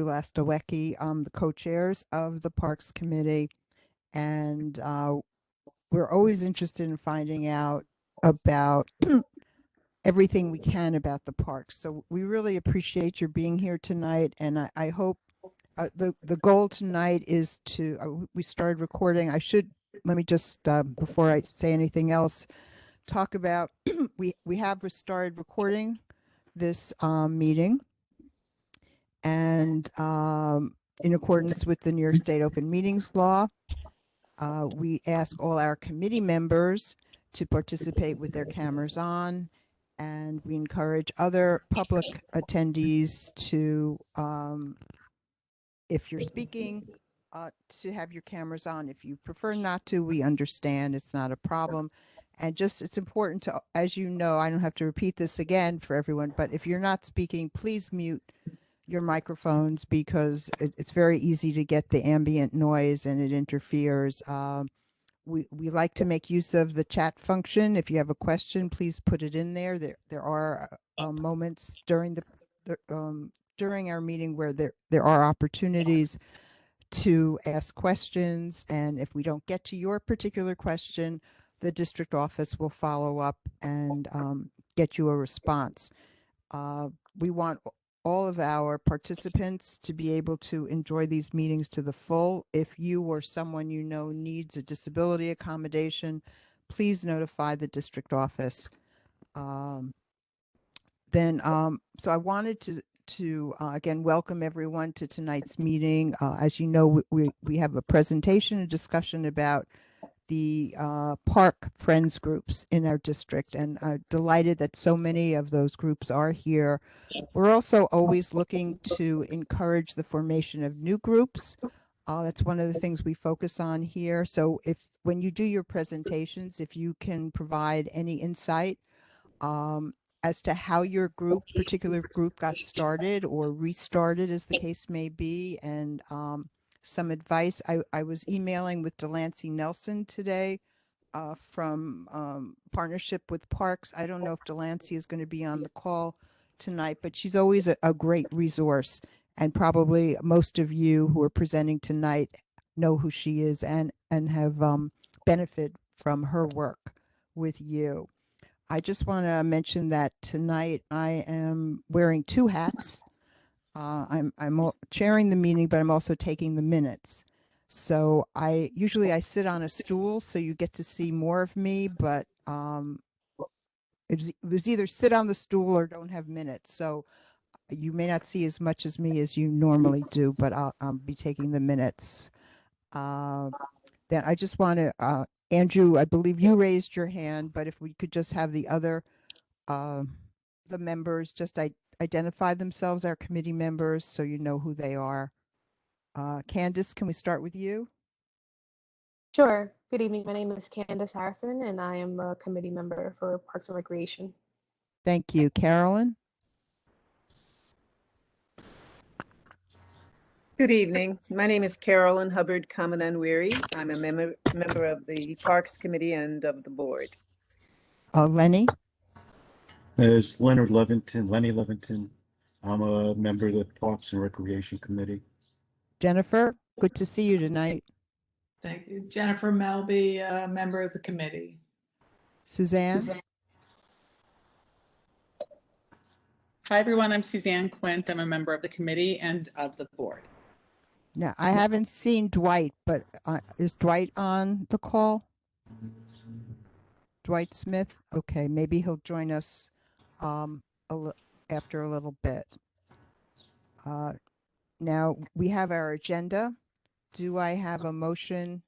Lastawecki, the co-chairs of the Parks Committee, and we're always interested in finding out about everything we can about the parks. So we really appreciate your being here tonight, and I hope the goal tonight is to, we started recording. Let me just, before I say anything else, talk about, we have started recording this meeting, and in accordance with the New York State Open Meetings Law, we ask all our committee members to participate with their cameras on, and we encourage other public attendees to, if you're speaking, to have your cameras on. If you prefer not to, we understand, it's not a problem. And just, it's important to, as you know, I don't have to repeat this again for everyone, but if you're not speaking, please mute your microphones, because it's very easy to get the ambient noise and it interferes. We like to make use of the chat function. If you have a question, please put it in there. There are moments during during our meeting where there are opportunities to ask questions, and if we don't get to your particular question, the district office will follow up and get you a response. We want all of our participants to be able to enjoy these meetings to the full. If you or someone you know needs a disability accommodation, please notify the district office. So I wanted to again welcome everyone to tonight's meeting. As you know, we have a presentation, a discussion about the park friends groups in our district, and I'm delighted that so many of those groups are here. We're also always looking to encourage the formation of new groups. That's one of the things we focus on here. So when you do your presentations, if you can provide any insight as to how your particular group got started or restarted, as the case may be, and some advice. I was emailing with Delancey Nelson today from Partnership with Parks. I don't know if Delancey is going to be on the call tonight, but she's always a great resource, and probably most of you who are presenting tonight know who she is and have benefited from her work with you. I just want to mention that tonight I am wearing two hats. I'm chairing the meeting, but I'm also taking the minutes. So usually I sit on a stool, so you get to see more of me, but it was either sit on the stool or don't have minutes. So you may not see as much as me as you normally do, but I'll be taking the minutes. Then I just want to, Andrew, I believe you raised your hand, but if we could just have the other, the members just identify themselves, our committee members, so you know who they are. Candace, can we start with you? Sure. Good evening. My name is Candace Harrison, and I am a committee member for Parks and Recreation. Thank you. Carolyn? Good evening. My name is Carolyn Hubbard Kamananwiri. I'm a member of the Parks Committee and of the board. Lenny? There's Lenny Leventon. I'm a member of the Parks and Recreation Committee. Jennifer, good to see you tonight. Thank you. Jennifer Melby, a member of the committee. Suzanne? Hi, everyone. I'm Suzanne Quint. I'm a member of the committee and of the board. Now, I haven't seen Dwight, but is Dwight on the call? Dwight Smith? Okay, maybe he'll join us after a little bit. Now, we have our agenda. Do I have a motion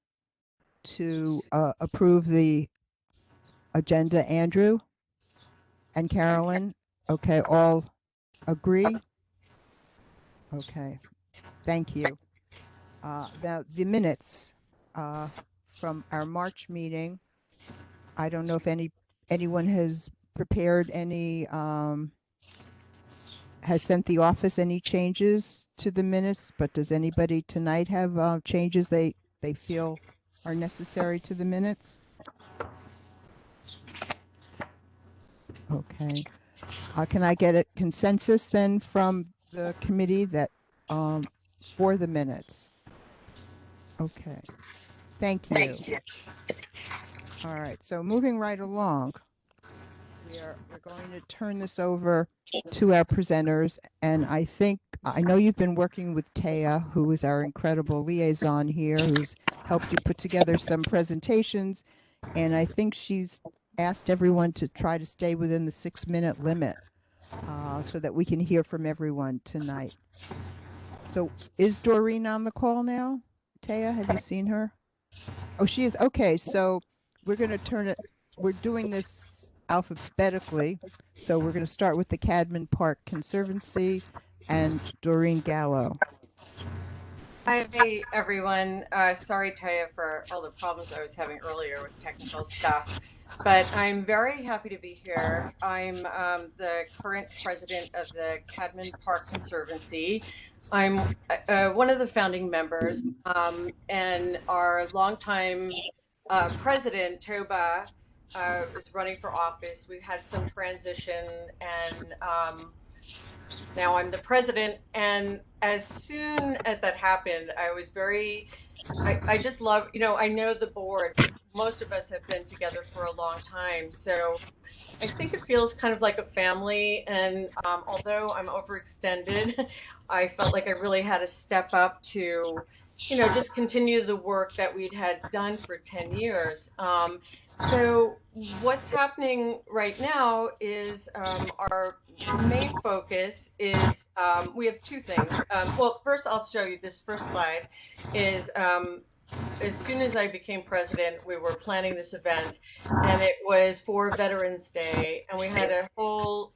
to approve the agenda, Andrew and Carolyn? Okay, all agree? Okay, thank you. Now, the minutes from our March meeting, I don't know if anyone has prepared any, has sent the office any changes to the minutes, but does anybody tonight have changes they feel are necessary to the minutes? Okay. Can I get a consensus then from the committee that for the minutes. Okay. Thank you. All right. So moving right along, we're going to turn this over to our presenters. And I know you've been working with Taya, who is our incredible liaison here, who's helped you put together some presentations. And I think she's asked everyone to try to stay within the 6-minute limit so that we can hear from everyone tonight. So is Doreen on the call now? Taya, have you seen her? Oh, she is. Okay, so we're going to we're doing this alphabetically. So we're going to start with the Cadman Park Conservancy and Doreen Gallo. Hi, everyone. Sorry, Taya, for all the problems I was having earlier with technical stuff, but I'm very happy to be here. I'm the current president of the Cadman Park Conservancy. I'm one of the founding members, and our longtime president, Toba, is running for office. We've had some transition, and now I'm the president. And as soon as that happened, I was I just love, I know the board, most of us have been together for a long time. So I think it feels kind of like a family. And although I'm overextended, I felt like I really had to step up to, just continue the work that we'd had done for 10 years. So what's happening right now is our main focus is we have two things. Well, first I'll show you this first slide is as soon as I became president, we were planning this event, and it was for Veterans Day, and we had a whole,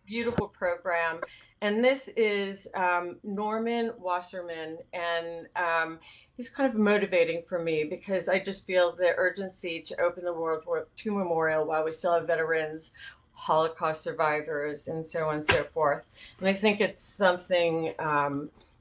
beautiful program. And this is Norman Wasserman, and he's kind of motivating for me because I just feel the urgency to open the World War II Memorial while we still have veterans, Holocaust survivors, and so on and so forth. And I think it's something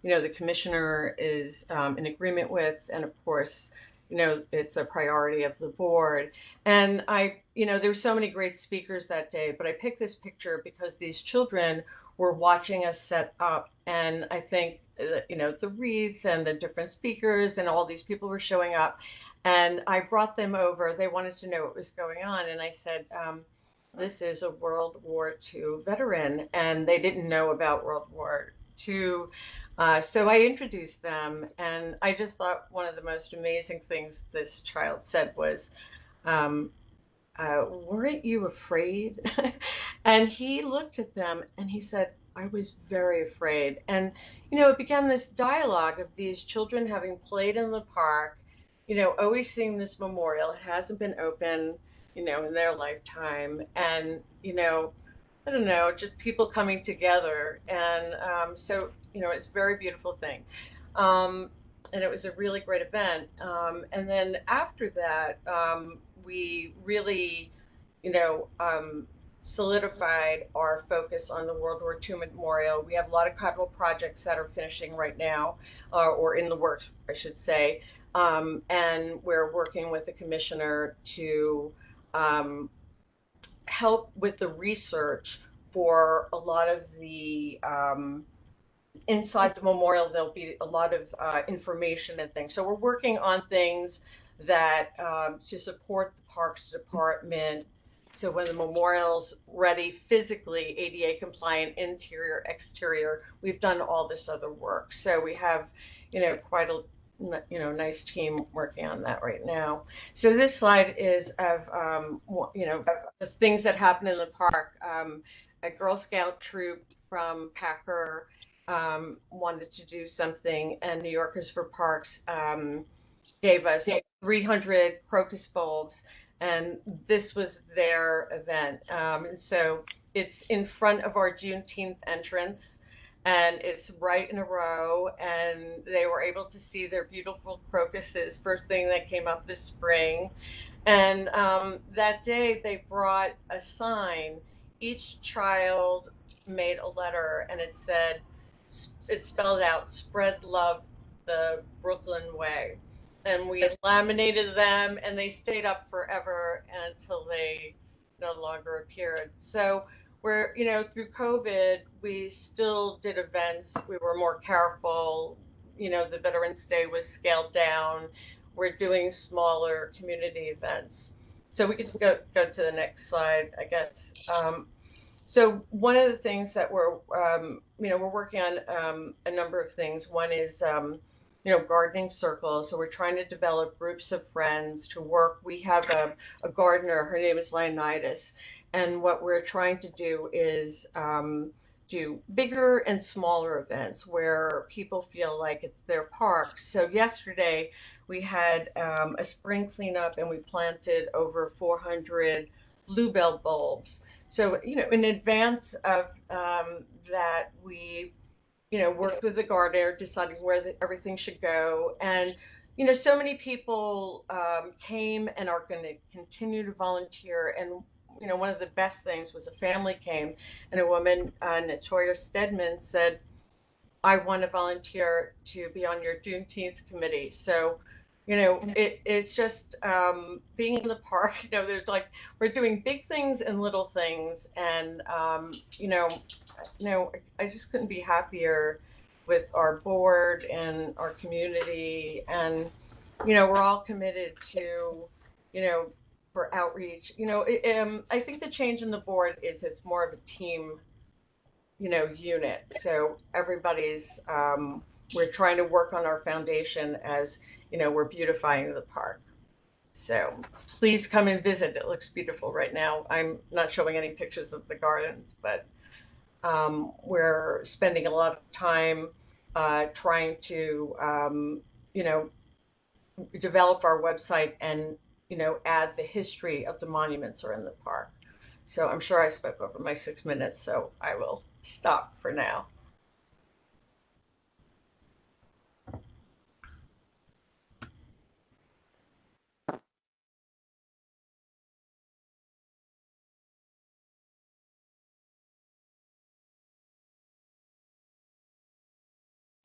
the commissioner is in agreement with, and of course, it's a priority of the board. And there were so many great speakers that day, but I picked this picture because these children were watching us set up. And I think, the wreath and the different speakers and all these people were showing up. And I brought them over. They wanted to know what was going on. And I said, this is a World War II veteran. And they didn't know about World War II. So I introduced them, and I just thought one of the most amazing things this child said was, weren't you afraid? And he looked at them and he said, I was very afraid. And, it began this dialogue of these children having played in the park, always seeing this memorial. It hasn't been open, in their lifetime. And, I don't know, just people coming together. And so, it's a very beautiful thing. And it was a really great event. And then after that, we really, solidified our focus on the World War II Memorial. We have a lot of capital projects that are finishing right now, or in the works, I should say. And we're working with the commissioner to help with the research for a lot of the inside the memorial. There'll be a lot of information and things. So we're working on things that to support the Parks Department. So when the memorial's ready physically, ADA compliant, interior, exterior, we've done all this other work. So we have, quite a nice team working on that right now. So this slide is of, just things that happen in the park. A Girl Scout troop from Packer wanted to do something, and New Yorkers for Parks gave us 300 crocus bulbs, and this was their event. And so it's in front of our Juneteenth entrance, and it's right in a row, and they were able to see their beautiful crocuses, first thing that came up this spring. And that day they brought a sign. Each child made a letter, and it said, it spelled out, spread love the Brooklyn way. And we laminated them, and they stayed up forever until they no longer appeared. So where, through COVID, we still did events. We were more careful. The Veterans Day was scaled down. We're doing smaller community events. So we could go to the next slide, I guess. So one of the things that we're working on a number of things. One is, gardening circles. So we're trying to develop groups of friends to work. We have a gardener. Her name is Leonidas. And what we're trying to do is do bigger and smaller events where people feel like it's their park. So yesterday we had a spring cleanup and we planted over 400 bluebell bulbs. So, in advance of that, we, worked with the gardener, deciding where everything should go. And, so many people came and are going to continue to volunteer. And, one of the best things was a family came and a woman, Natoya Stedman, said, I want to volunteer to be on your Juneteenth committee. So, it's just being in the park. There's we're doing big things and little things, and I just couldn't be happier with our board and our community, and we're all committed to, for outreach. I think the change in the board is it's more of a team unit. So everybody's, we're trying to work on our foundation as, we're beautifying the park. So please come and visit. It looks beautiful right now. I'm not showing any pictures of the gardens, but we're spending a lot of time trying to, develop our website and, add the history of the monuments are in the park. So I'm sure I spoke over my 6 minutes, so I will stop for now.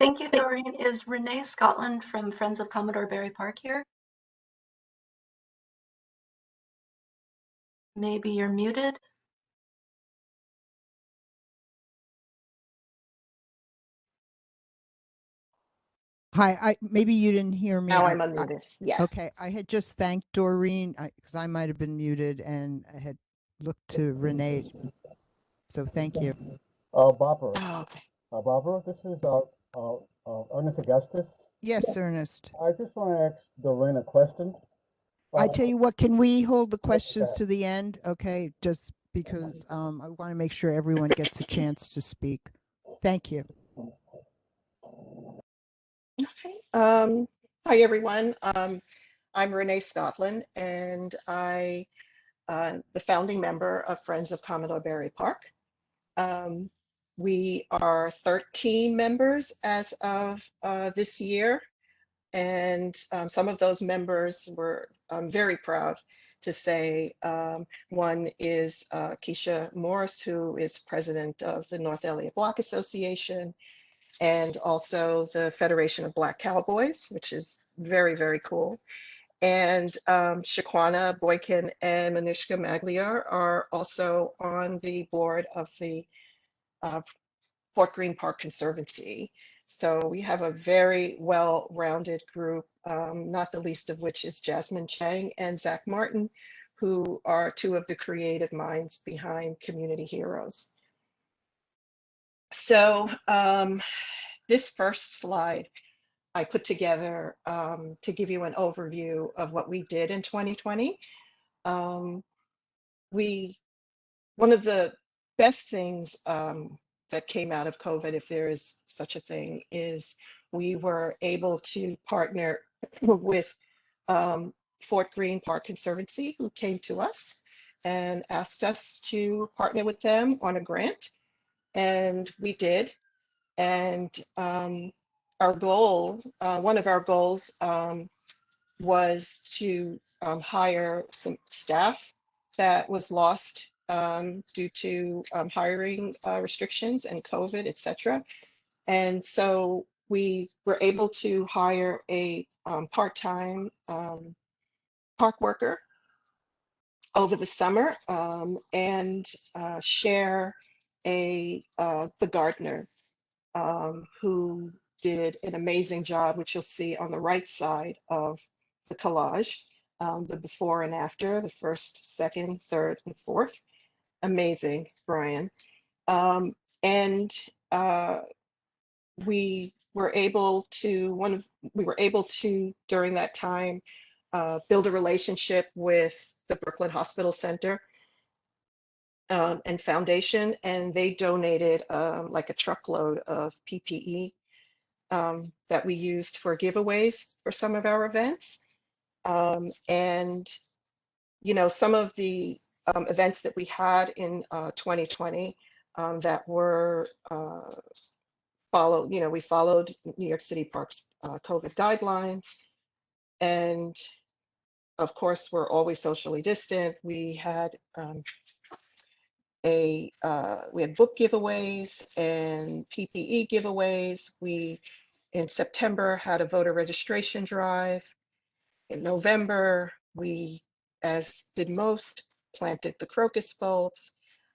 Thank you, Doreen. Is Renee Scotland from Friends of Commodore Berry Park here? Maybe you're muted. Hi, maybe you didn't hear me. Now I'm unmuted. Yeah. Okay, I had just thanked Doreen because I might have been muted and I had looked to Renee. So thank you. Barbara. Oh, okay. Barbara, this is Ernest Augustus. Yes, Ernest. I just want to ask Doreen a question. I tell you what, can we hold the questions to the end? Okay, just because I want to make sure everyone gets a chance to speak. Thank you. Okay. Hi, everyone. I'm Renee Scotland, and I the founding member of Friends of Commodore Berry Park. We are 13 members as of this year, and some of those members were very proud to say. One is Keisha Morris, who is president of the North Elliott Block Association, and also the Federation of Black Cowboys, which is very, very cool. And Shaquana Boykin and Manishka Magliar are also on the board of the Fort Greene Park Conservancy. So we have a very well-rounded group, not the least of which is Jasmine Chang and Zach Martin, who are two of the creative minds behind Community Heroes. So this first slide I put together to give you an overview of what we did in 2020. One of the best things that came out of COVID, if there is such a thing, is we were able to partner with Fort Greene Park Conservancy, who came to us and asked us to partner with them on a grant, and we did. And our goal, one of our goals was to hire some staff that was lost due to hiring restrictions and COVID, et cetera. And so we were able to hire a part-time park worker over the summer and share the gardener who did an amazing job, which you'll see on the right side of the collage, the before and after, the first, second, third, and fourth. Amazing, Brian. And we were able to, during that time, build a relationship with the Brooklyn Hospital Center and Foundation, and they donated like a truckload of PPE that we used for giveaways for some of our events. And, you know, some of the events that we had in 2020 that were followed, you know, we followed New York City Parks COVID guidelines. And of course, we're always socially distant. We had book giveaways and PPE giveaways. We, in September, had a voter registration drive. In November, we, as did most, planted the crocus bulbs.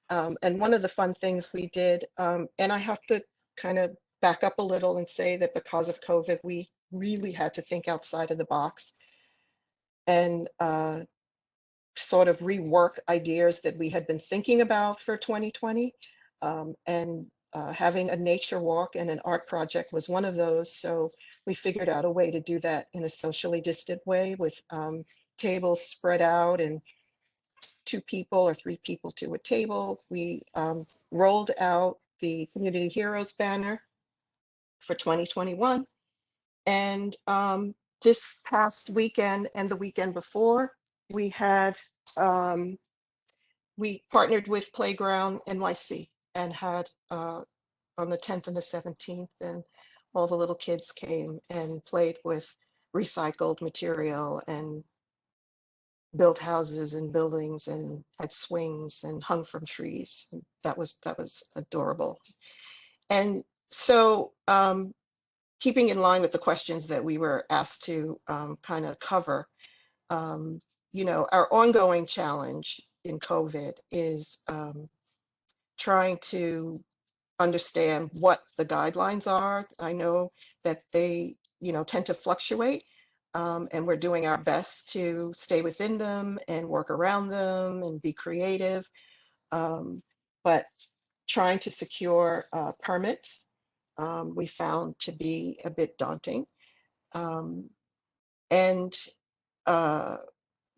And one of the fun things we did, and I have to kind of back up a little and say that because of COVID, we really had to think outside of the box and sort of rework ideas that we had been thinking about for 2020. And having a nature walk and an art project was one of those. So we figured out a way to do that in a socially distant way with tables spread out and 2 people or 3 people to a table. We rolled out the Community Heroes banner for 2021. And this past weekend and the weekend before, we had, we partnered with Playground NYC and had on the 10th and the 17th, and all the little kids came and played with recycled material and built houses and buildings and had swings and hung from trees. That was adorable. And so keeping in line with the questions that we were asked to kind of cover, you know, our ongoing challenge in COVID is trying to understand what the guidelines are. I know that they, you know, tend to fluctuate, and we're doing our best to stay within them and work around them and be creative. But trying to secure permits, we found to be a bit daunting. And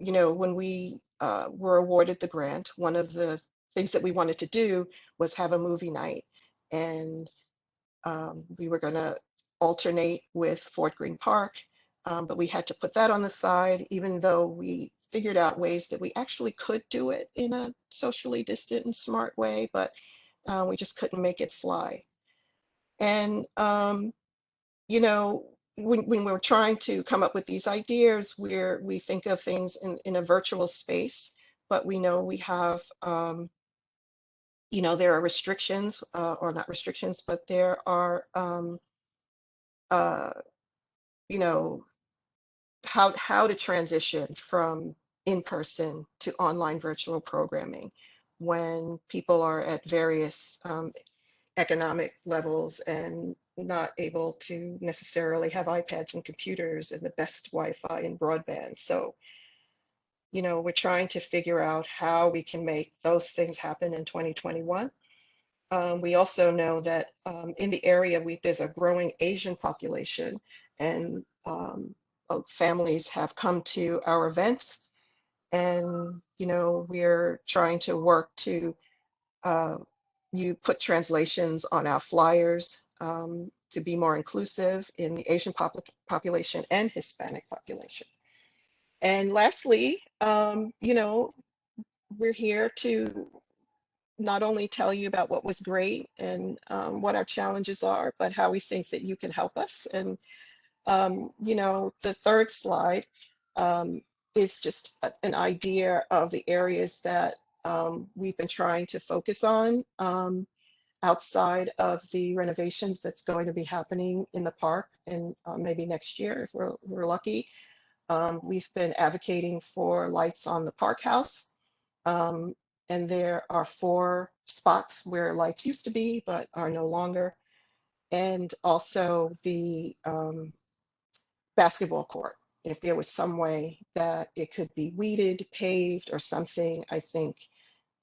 you know, when we were awarded the grant, one of the things that we wanted to do was have a movie night. And we were going to alternate with Fort Greene Park, but we had to put that on the side, even though we figured out ways that we actually could do it in a socially distant and smart way, but we just couldn't make it fly. And, you know, when we're trying to come up with these ideas where we think of things in a virtual space, but we know we have, you know, there are restrictions, or not restrictions, but there are, you know, how to transition from in-person to online virtual programming when people are at various economic levels and not able to necessarily have iPads and computers and the best Wi-Fi and broadband. So, you know, we're trying to figure out how we can make those things happen in 2021. We also know that in the area, there's a growing Asian population, and families have come to our events. And, you know, we're trying to work to you put translations on our flyers to be more inclusive in the Asian population and Hispanic population. And lastly, you know, we're here to not only tell you about what was great and what our challenges are, but how we think that you can help us. And, you know, the third slide is just an idea of the areas that we've been trying to focus on outside of the renovations that's going to be happening in the park, and maybe next year if we're lucky. We've been advocating for lights on the park house. And there are 4 spots where lights used to be, but are no longer. And also the basketball court. If there was some way that it could be weeded, paved, or something, I think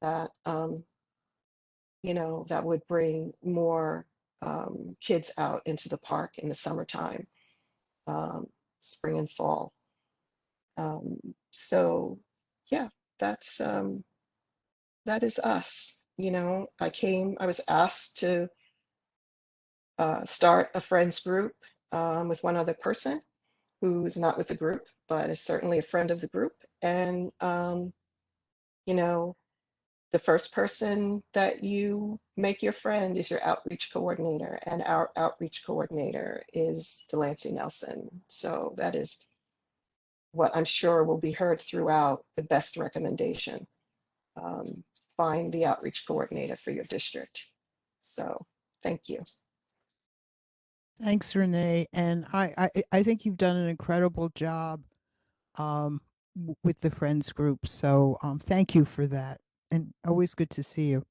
that, that would bring more kids out into the park in the summertime, spring and fall. So yeah, that's that is us. I was asked to start a friends group with one other person who's not with the group, but is certainly a friend of the group. And, the first person that you make your friend is your outreach coordinator, and our outreach coordinator is Delancey Nelson. So that is what I'm sure will be heard throughout, the best recommendation. Find the outreach coordinator for your district. So thank you. Thanks, Renee. And I think you've done an incredible job with the Friends group. So thank you for that. And always good to see you.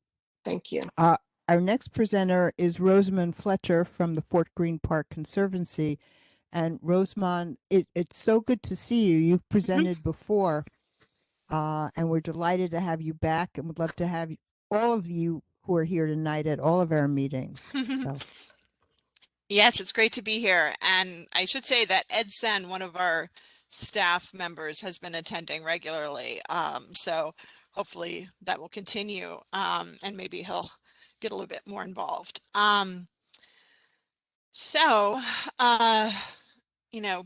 Thank you. Our next presenter is Rosamond Fletcher from the Fort Greene Park Conservancy. And Rosamond, it's so good to see you. You've presented before, and we're delighted to have you back, and would love to have all of you who are here tonight at all of our meetings. So. Yes, it's great to be here. And I should say that Ed Sen, one of our staff members, has been attending regularly. So hopefully that will continue, and maybe he'll get a little bit more involved.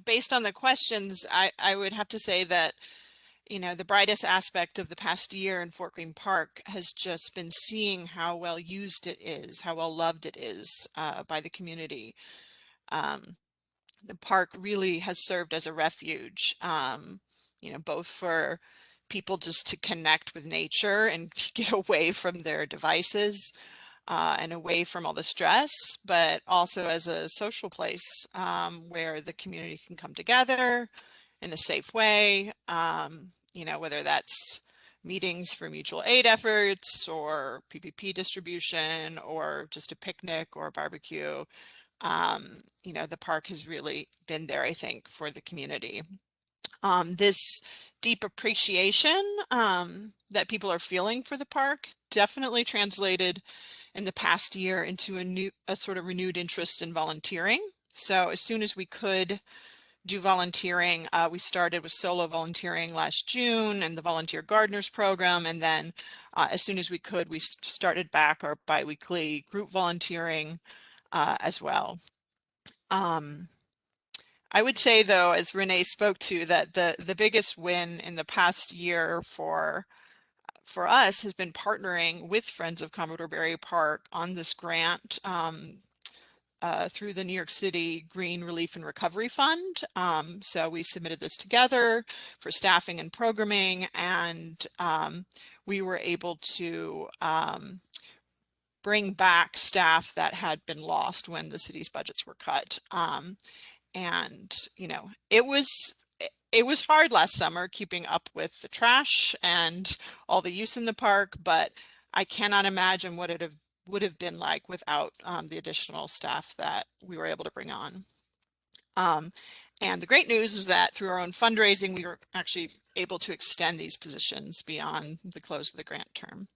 Based on the questions, I would have to say that, the brightest aspect of the past year in Fort Greene Park has just been seeing how well used it is, how well loved it is by the community. The park really has served as a refuge, both for people just to connect with nature and get away from their devices and away from all the stress, but also as a social place where the community can come together in a safe way, whether that's meetings for mutual aid efforts or PPP distribution or just a picnic or a barbecue. The park has really been there, I think, for the community. This deep appreciation that people are feeling for the park definitely translated in the past year into a sort of renewed interest in volunteering. So as soon as we could do volunteering, we started with solo volunteering last June and the Volunteer Gardeners program. And then as soon as we could, we started back our biweekly group volunteering as well. I would say, though, as Renee spoke to, that the biggest win in the past year for us has been partnering with Friends of Commodore Berry Park on this grant through the New York City Green Relief and Recovery Fund. So we submitted this together for staffing and programming, and we were able to bring back staff that had been lost when the city's budgets were cut. And it was hard last summer keeping up with the trash and all the use in the park, but I cannot imagine what it would have been like without the additional staff that we were able to bring on. And the great news is that through our own fundraising, we were actually able to extend these positions beyond the close of the grant term.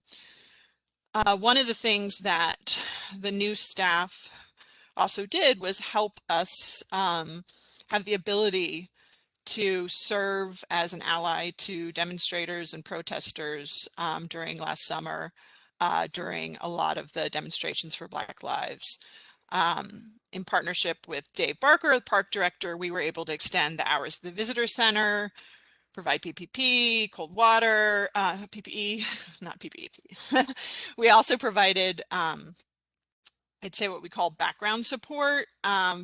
One of the things that the new staff also did was help us have the ability to serve as an ally to demonstrators and protesters during last summer, during a lot of the demonstrations for Black Lives. In partnership with Dave Barker, the park director, we were able to extend the hours of the visitor center, provide PPP, cold water, PPE, not PPE. We also provided I'd say what we call background support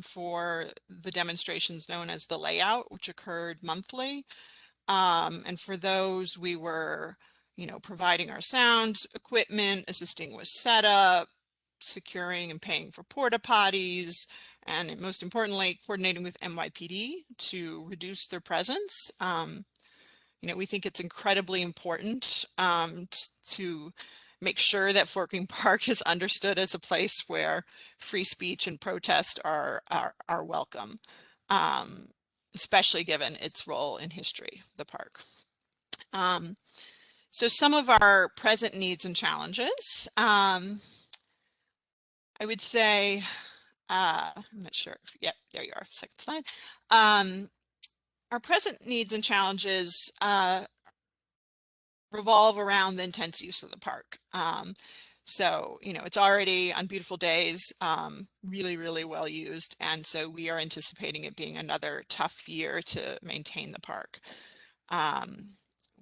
for the demonstrations known as the layout, which occurred monthly. And for those, we were, providing our sound equipment, assisting with setup, securing and paying for porta potties, and most importantly, coordinating with NYPD to reduce their presence. we think it's incredibly important to make sure that Fort Greene Park is understood as a place where free speech and protest are welcome, especially given its role in history, the park. So some of our present needs and challenges, I would say, I'm not sure. Yep, there you are. Second slide. Our present needs and challenges revolve around the intense use of the park. So, it's already on beautiful days, really, really well used. And so we are anticipating it being another tough year to maintain the park.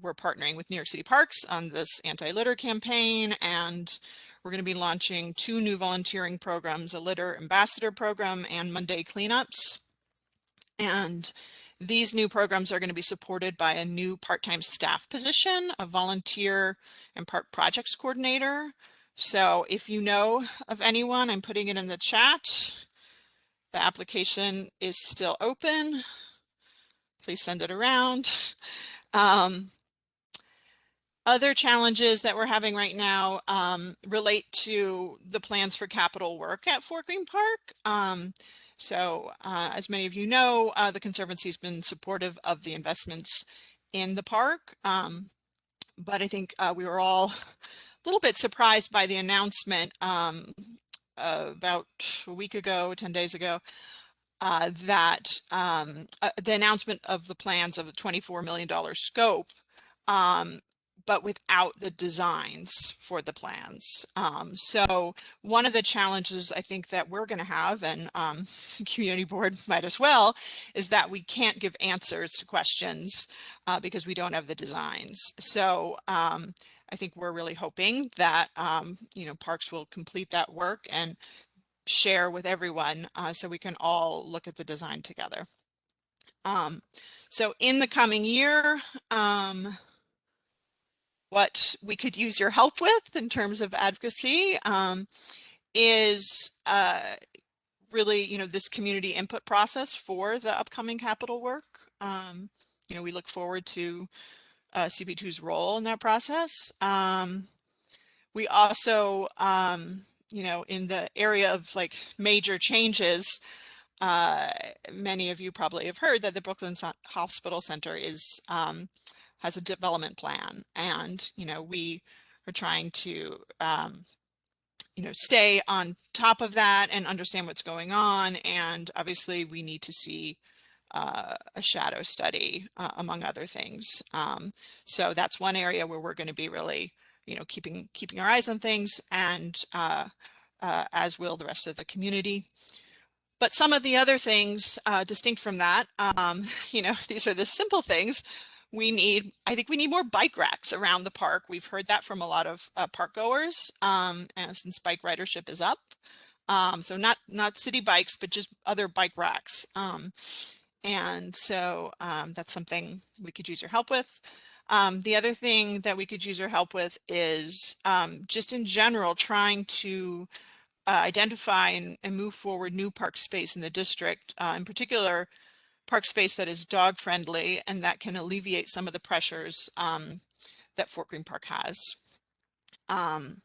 We're partnering with New York City Parks on this anti-litter campaign, and we're going to be launching 2 new volunteering programs, a litter ambassador program and Monday cleanups. And these new programs are going to be supported by a new part-time staff position, a volunteer and park projects coordinator. So if you know of anyone, I'm putting it in the chat. The application is still open. Please send it around. Other challenges that we're having right now relate to the plans for capital work at Fort Greene Park. So as many of you know, the Conservancy has been supportive of the investments in the park. But I think we were all a little bit surprised by the announcement about a week ago, 10 days ago, that the announcement of the plans of the $24 million scope, but without the designs for the plans. So one of the challenges I think that we're going to have, and community board might as well, is that we can't give answers to questions because we don't have the designs. So I think we're really hoping that Parks will complete that work and share with everyone so we can all look at the design together. So in the coming year, what we could use your help with in terms of advocacy is really, this community input process for the upcoming capital work. We look forward to CB2's role in that process. We also, in the area of major changes, many of you probably have heard that the Brooklyn Hospital Center is has a development plan, and we are trying to stay on top of that and understand what's going on, and obviously we need to see a shadow study among other things. So that's one area where we're going to be really keeping our eyes on things, and as will the rest of the community. But some of the other things distinct from that, these are the simple things. I think we need more bike racks around the park. We've heard that from a lot of park goers, and since bike ridership is up. So not city bikes, but just other bike racks. And so that's something we could use your help with. The other thing that we could use your help with is just in general trying to identify and move forward new park space in the district, in particular park space that is dog friendly and that can alleviate some of the pressures that Fort Greene Park has. And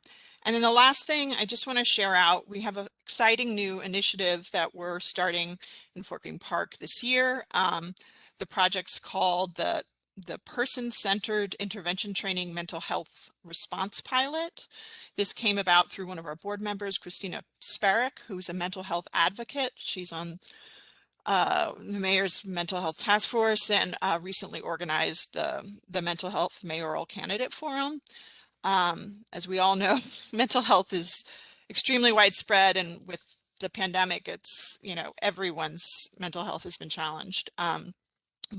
then the last thing I just want to share out, we have an exciting new initiative that we're starting in Fort Greene Park this year. The project's called the Person-Centered Intervention Training Mental Health Response Pilot. This came about through one of our board members, Christina Sparek, who's a mental health advocate. She's on the mayor's mental health task force and recently organized the mental health mayoral candidate forum. As we all know, mental health is extremely widespread, and with the pandemic, it's, everyone's mental health has been challenged.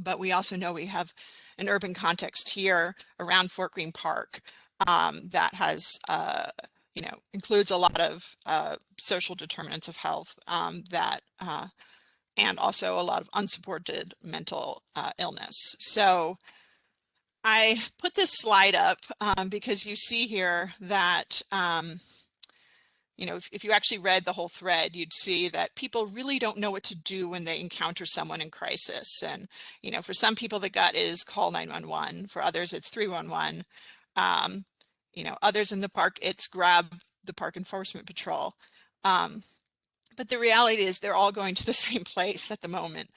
But we also know we have an urban context here around Fort Greene Park that has, includes a lot of social determinants of health and also a lot of unsupported mental illness. So I put this slide up because you see here that you know, if you actually read the whole thread, you'd see that people really don't know what to do when they encounter someone in crisis. And, you know, for some people, the gut is call 911. For others, it's 311. You know, others in the park, it's grab the park enforcement patrol. But the reality is they're all going to the same place at the moment.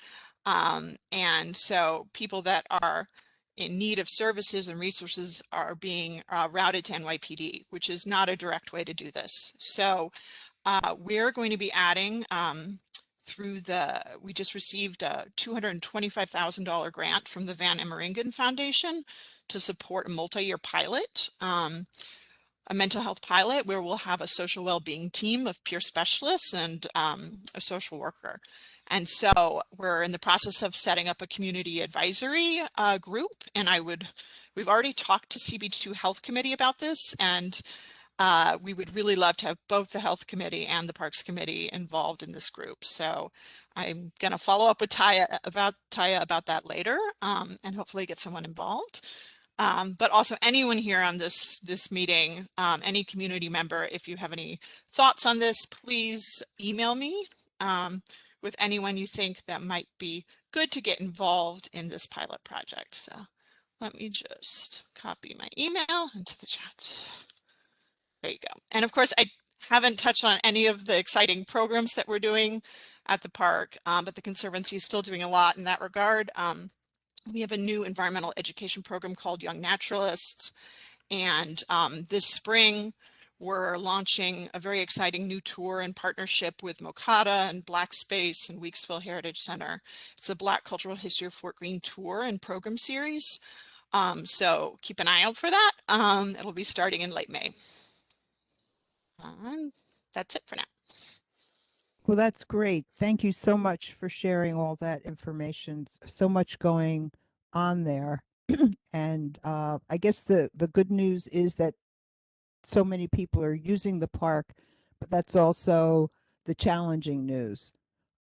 And so people that are in need of services and resources are being routed to NYPD, which is not a direct way to do this. So we're going to be adding we just received a $225,000 grant from the Van Emeringen Foundation to support a multi-year pilot, a mental health pilot where we'll have a social well-being team of peer specialists and a social worker. And so we're in the process of setting up a community advisory group, and we've already talked to CB2 Health Committee about this, and we would really love to have both the Health Committee and the Parks Committee involved in this group. So I'm going to follow up with Taya about that later, and hopefully get someone involved. But also anyone here on this meeting, any community member, if you have any thoughts on this, please email me with anyone you think that might be good to get involved in this pilot project. So let me just copy my email into the chat. There you go. And of course, I haven't touched on any of the exciting programs that we're doing at the park, but the Conservancy is still doing a lot in that regard. We have a new environmental education program called Young Naturalists. And this spring, we're launching a very exciting new tour in partnership with Mokata and Black Space and Weeksville Heritage Center. It's a Black Cultural History of Fort Greene tour and program series. So keep an eye out for that. It'll be starting in late May. That's it for now. Well, that's great. Thank you so much for sharing all that information. So much going on there. And I guess the good news is that so many people are using the park, but that's also the challenging news.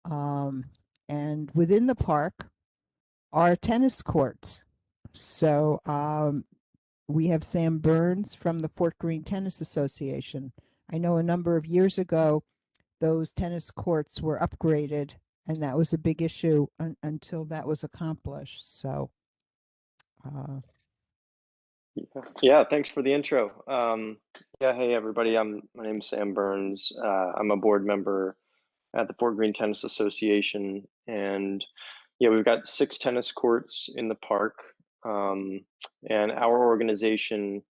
And within the park are tennis courts. So we have Sam Burns from the Fort Greene Tennis Association. I know a number of years ago, those tennis courts were upgraded, and that was a big issue until that was accomplished. So yeah, thanks for the intro. Yeah, hey everybody, my name's Sam Burns. I'm a board member at the Fort Greene Tennis Association, and yeah, we've got 6 tennis courts in the park, and our organization,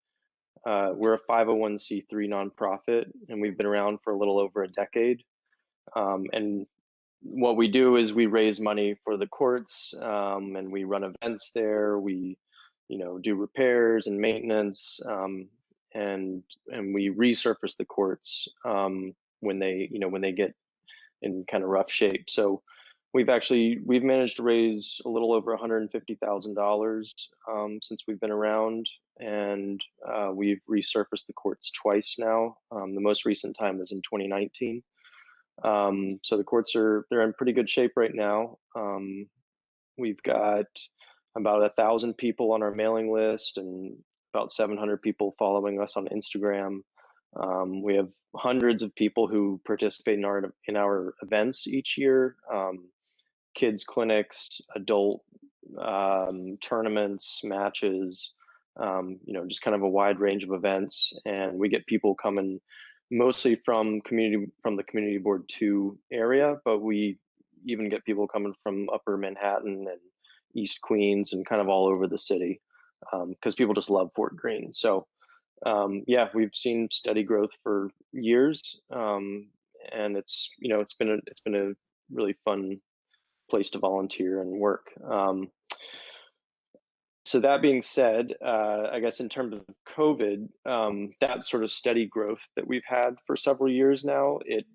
we're a 501c3 nonprofit, and we've been around for a little over a decade. And what we do is we raise money for the courts, and we run events there. We, do repairs and maintenance, and we resurface the courts when they get in kind of rough shape. So we've managed to raise a little over $150,000 since we've been around, and we've resurfaced the courts twice now. The most recent time was in 2019. So the courts they're in pretty good shape right now. We've got about 1,000 people on our mailing list and about 700 people following us on Instagram. We have hundreds of people who participate in our events each year, kids clinics, adult tournaments, matches, just kind of a wide range of events. And we get people coming mostly from the Community Board 2 area, but we even get people coming from Upper Manhattan and East Queens and kind of all over the city, because people just love Fort Greene. So yeah, we've seen steady growth for years, and it's been a really fun place to volunteer and work. So that being said, I guess in terms of COVID, that sort of steady growth that we've had for several years now, it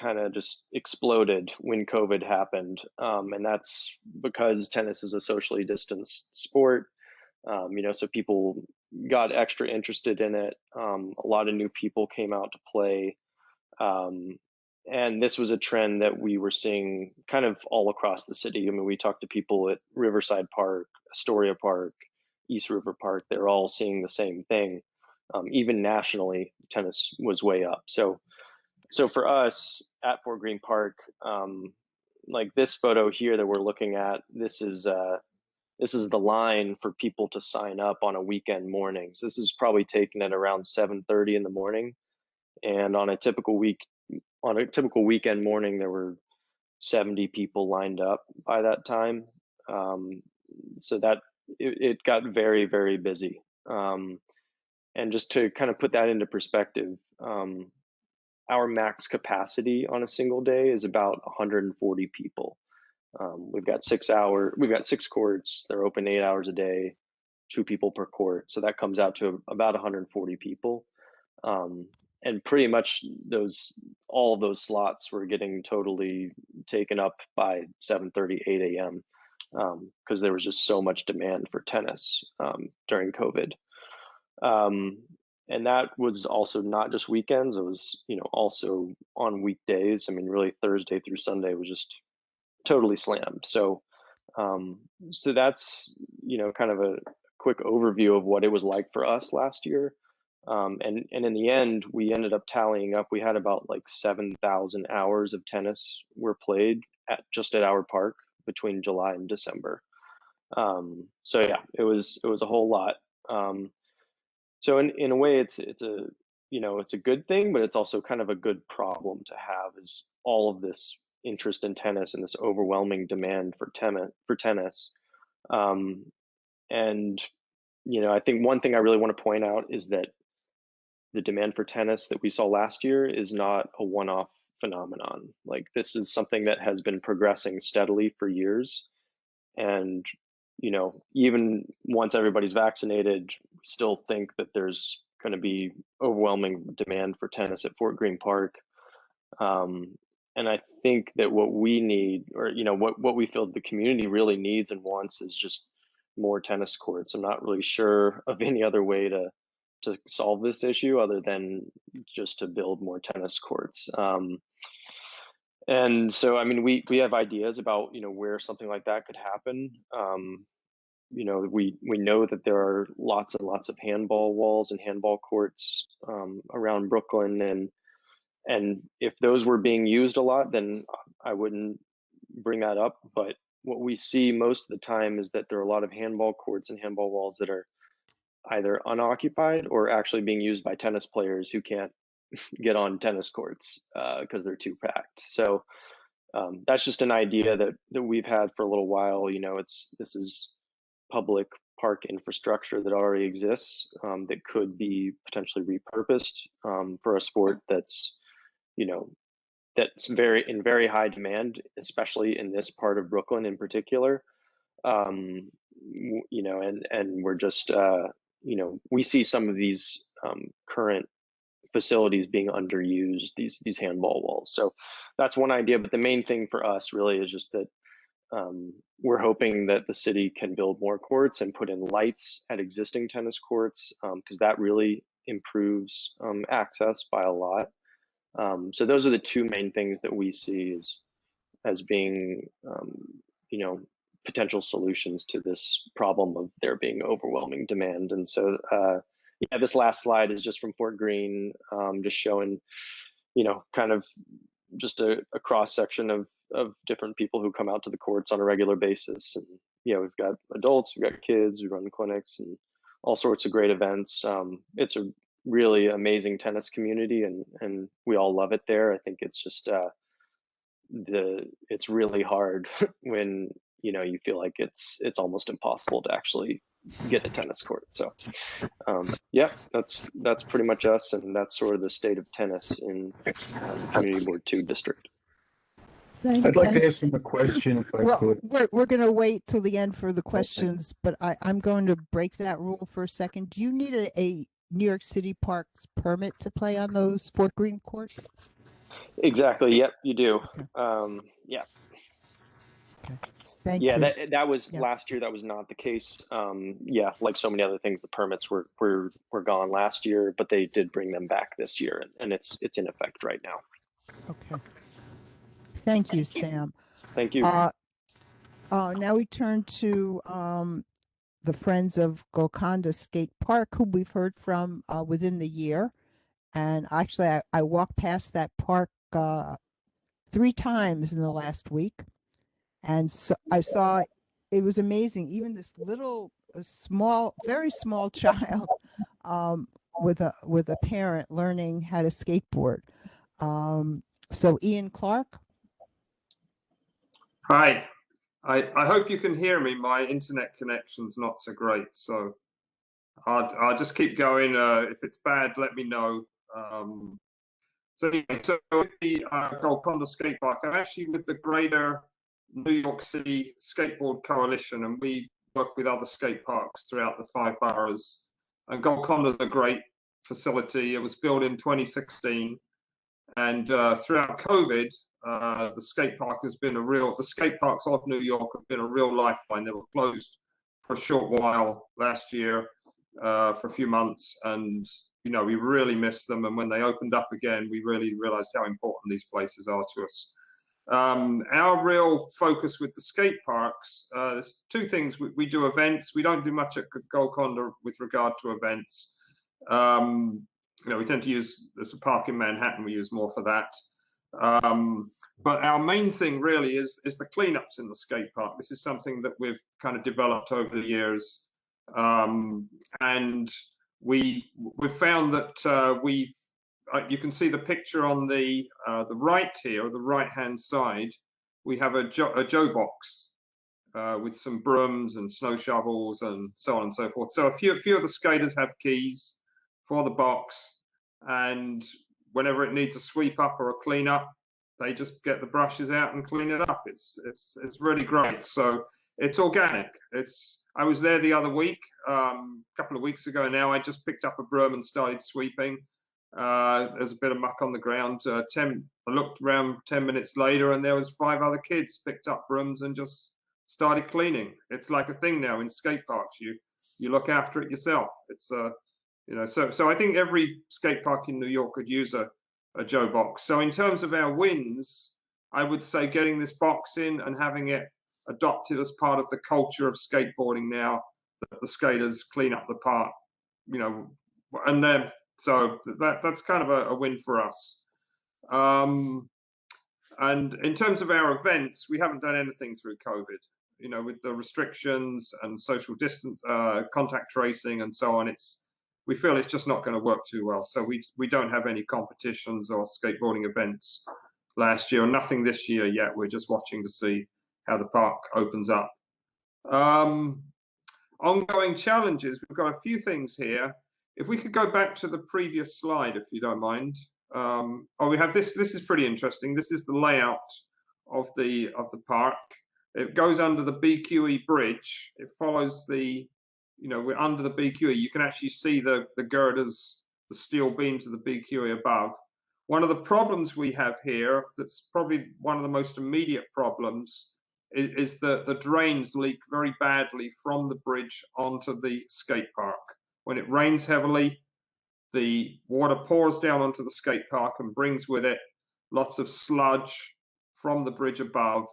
kind of just exploded when COVID happened. And that's because tennis is a socially distanced sport. So people got extra interested in it. A lot of new people came out to play. And this was a trend that we were seeing kind of all across the city. I mean, we talked to people at Riverside Park, Astoria Park, East River Park. They're all seeing the same thing. Even nationally, tennis was way up. So So for us at Fort Greene Park, like this photo here that we're looking at, this is the line for people to sign up on a weekend morning. So this is probably taken at around 7:30 in the morning. And on a typical weekend morning, there were 70 people lined up by that time. So that it got very, very busy. And just to kind of put that into perspective, our max capacity on a single day is about 140 people. We've got 6 courts. They're open 8 hours a day, 2 people per court. So that comes out to about 140 people. And pretty much all of those slots were getting totally taken up by 7:30, 8 a.m. Because there was just so much demand for tennis during COVID. And that was also not just weekends. It was, also on weekdays. I mean, really Thursday through Sunday was just totally slammed. So, so that's, kind of a quick overview of what it was like for us last year. And in the end, we ended up tallying up. We had about like 7,000 hours of tennis were played at our park between July and December. So yeah, it was a whole lot. So in a way, it's a good thing, but it's also kind of a good problem to have, is all of this interest in tennis and this overwhelming demand for tennis. And I think one thing I really want to point out is that the demand for tennis that we saw last year is not a one-off phenomenon. Like, this is something that has been progressing steadily for years. And, even once everybody's vaccinated, we still think that there's going to be overwhelming demand for tennis at Fort Greene Park. And I think that what we need, or, what we feel the community really needs and wants, is just more tennis courts. I'm not really sure of any other way to solve this issue other than just to build more tennis courts. And so, I mean, we have ideas about, where something like that could happen. We know that there are lots and lots of handball walls and handball courts around Brooklyn, and if those were being used a lot, then I wouldn't bring that up. But what we see most of the time is that there are a lot of handball courts and handball walls that are either unoccupied or actually being used by tennis players who can't get on tennis courts because they're too packed. So that's just an idea that we've had for a little while. This is public park infrastructure that already exists that could be potentially repurposed for a sport that's that's in very high demand, especially in this part of Brooklyn in particular. And we're just we see some of these current facilities being underused, these handball walls. So that's one idea, but the main thing for us really is just that we're hoping that the city can build more courts and put in lights at existing tennis courts, because that really improves access by a lot. So those are the two main things that we see as being potential solutions to this problem of there being overwhelming demand. And so yeah, this last slide is just from Fort Greene, just showing kind of just a cross section of different people who come out to the courts on a regular basis. And we've got adults, we've got kids, we run clinics and all sorts of great events. It's a really amazing tennis community, and we all love it there. I think it's just it's really hard when you feel like it's almost impossible to actually get a tennis court. So yeah, that's pretty much us, and that's sort of the state of tennis in Community Board 2 district. I'd like to ask him a question if I could. We're going to wait till the end for the questions, but I'm going to break that rule for a second. Do you need a New York City Parks permit to play on those Fort Greene courts? Exactly. Yep, you do. Yeah. Okay. Thank you. That was last year. That was not the case. Yeah, like so many other things, the permits were gone last year, but they did bring them back this year, and it's in effect right now. Okay. Thank you, Sam. Thank you. Now we turn to the Friends of Golconda Skate Park, who we've heard from within the year. And actually, I walked past that park 3 times in the last week, and so I saw it was amazing. Even this little, small, very small child with a parent learning how to skateboard. So Ian Clark. Hi, I hope you can hear me. My internet connection's not so great, so I'll just keep going. If it's bad, let me know. So the Golconda Skate Park, I'm actually with the Greater New York City Skateboard Coalition, and we work with other skate parks throughout the 5 boroughs. And Golconda is a great facility. It was built in 2016, and throughout COVID, the skate park has been the skate parks of New York have been a real lifeline. They were closed for a short while last year, for a few months, and we really missed them. And when they opened up again, we really realized how important these places are to us. Our real focus with the skate parks, there's 2 things. We do events. We don't do much at Golconda with regard to events. We tend to use, there's a park in Manhattan, we use more for that. But our main thing really is the cleanups in the skate park. This is something that we've kind of developed over the years. And we've found that you can see the picture on the right here, the right-hand side. We have a Joe box with some brooms and snow shovels and so on and so forth. So a few of the skaters have keys for the box, and whenever it needs a sweep up or a clean up, they just get the brushes out and clean it up. It's really great. So it's organic. I was there the other week, a couple of weeks ago now. I just picked up a broom and started sweeping. There's a bit of muck on the ground. I looked around 10 minutes later, and there was 5 other kids picked up brooms and just started cleaning. It's like a thing now in skate parks. You look after it yourself. It's so I think every skate park in New York could use a Joe box. So in terms of our wins, I would say getting this box in and having it adopted as part of the culture of skateboarding now, that the skaters clean up the park, and then so that's kind of a win for us. And in terms of our events, we haven't done anything through COVID, with the restrictions and social distance, contact tracing and so on. We feel it's just not going to work too well. So we don't have any competitions or skateboarding events last year, and nothing this year yet. We're just watching to see how the park opens up. Ongoing challenges, we've got a few things here. If we could go back to the previous slide, if you don't mind. We have this is pretty interesting. This is the layout of the park. It goes under the BQE bridge. It follows we're under the BQE. You can actually see the girders, the steel beams of the BQE above. One of the problems we have here, that's probably one of the most immediate problems, is that the drains leak very badly from the bridge onto the skate park. When it rains heavily, the water pours down onto the skate park and brings with it lots of sludge from the bridge above,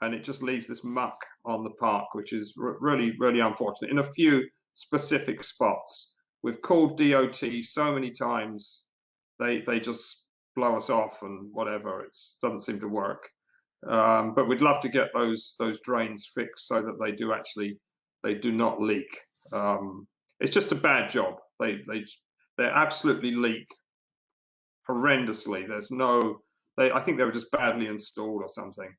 and it just leaves this muck on the park, which is really, really unfortunate in a few specific spots. We've called DOT so many times, they just blow us off and whatever. It doesn't seem to work. But we'd love to get those drains fixed so that they do not leak. It's just a bad job. They absolutely leak horrendously. I think they were just badly installed or something.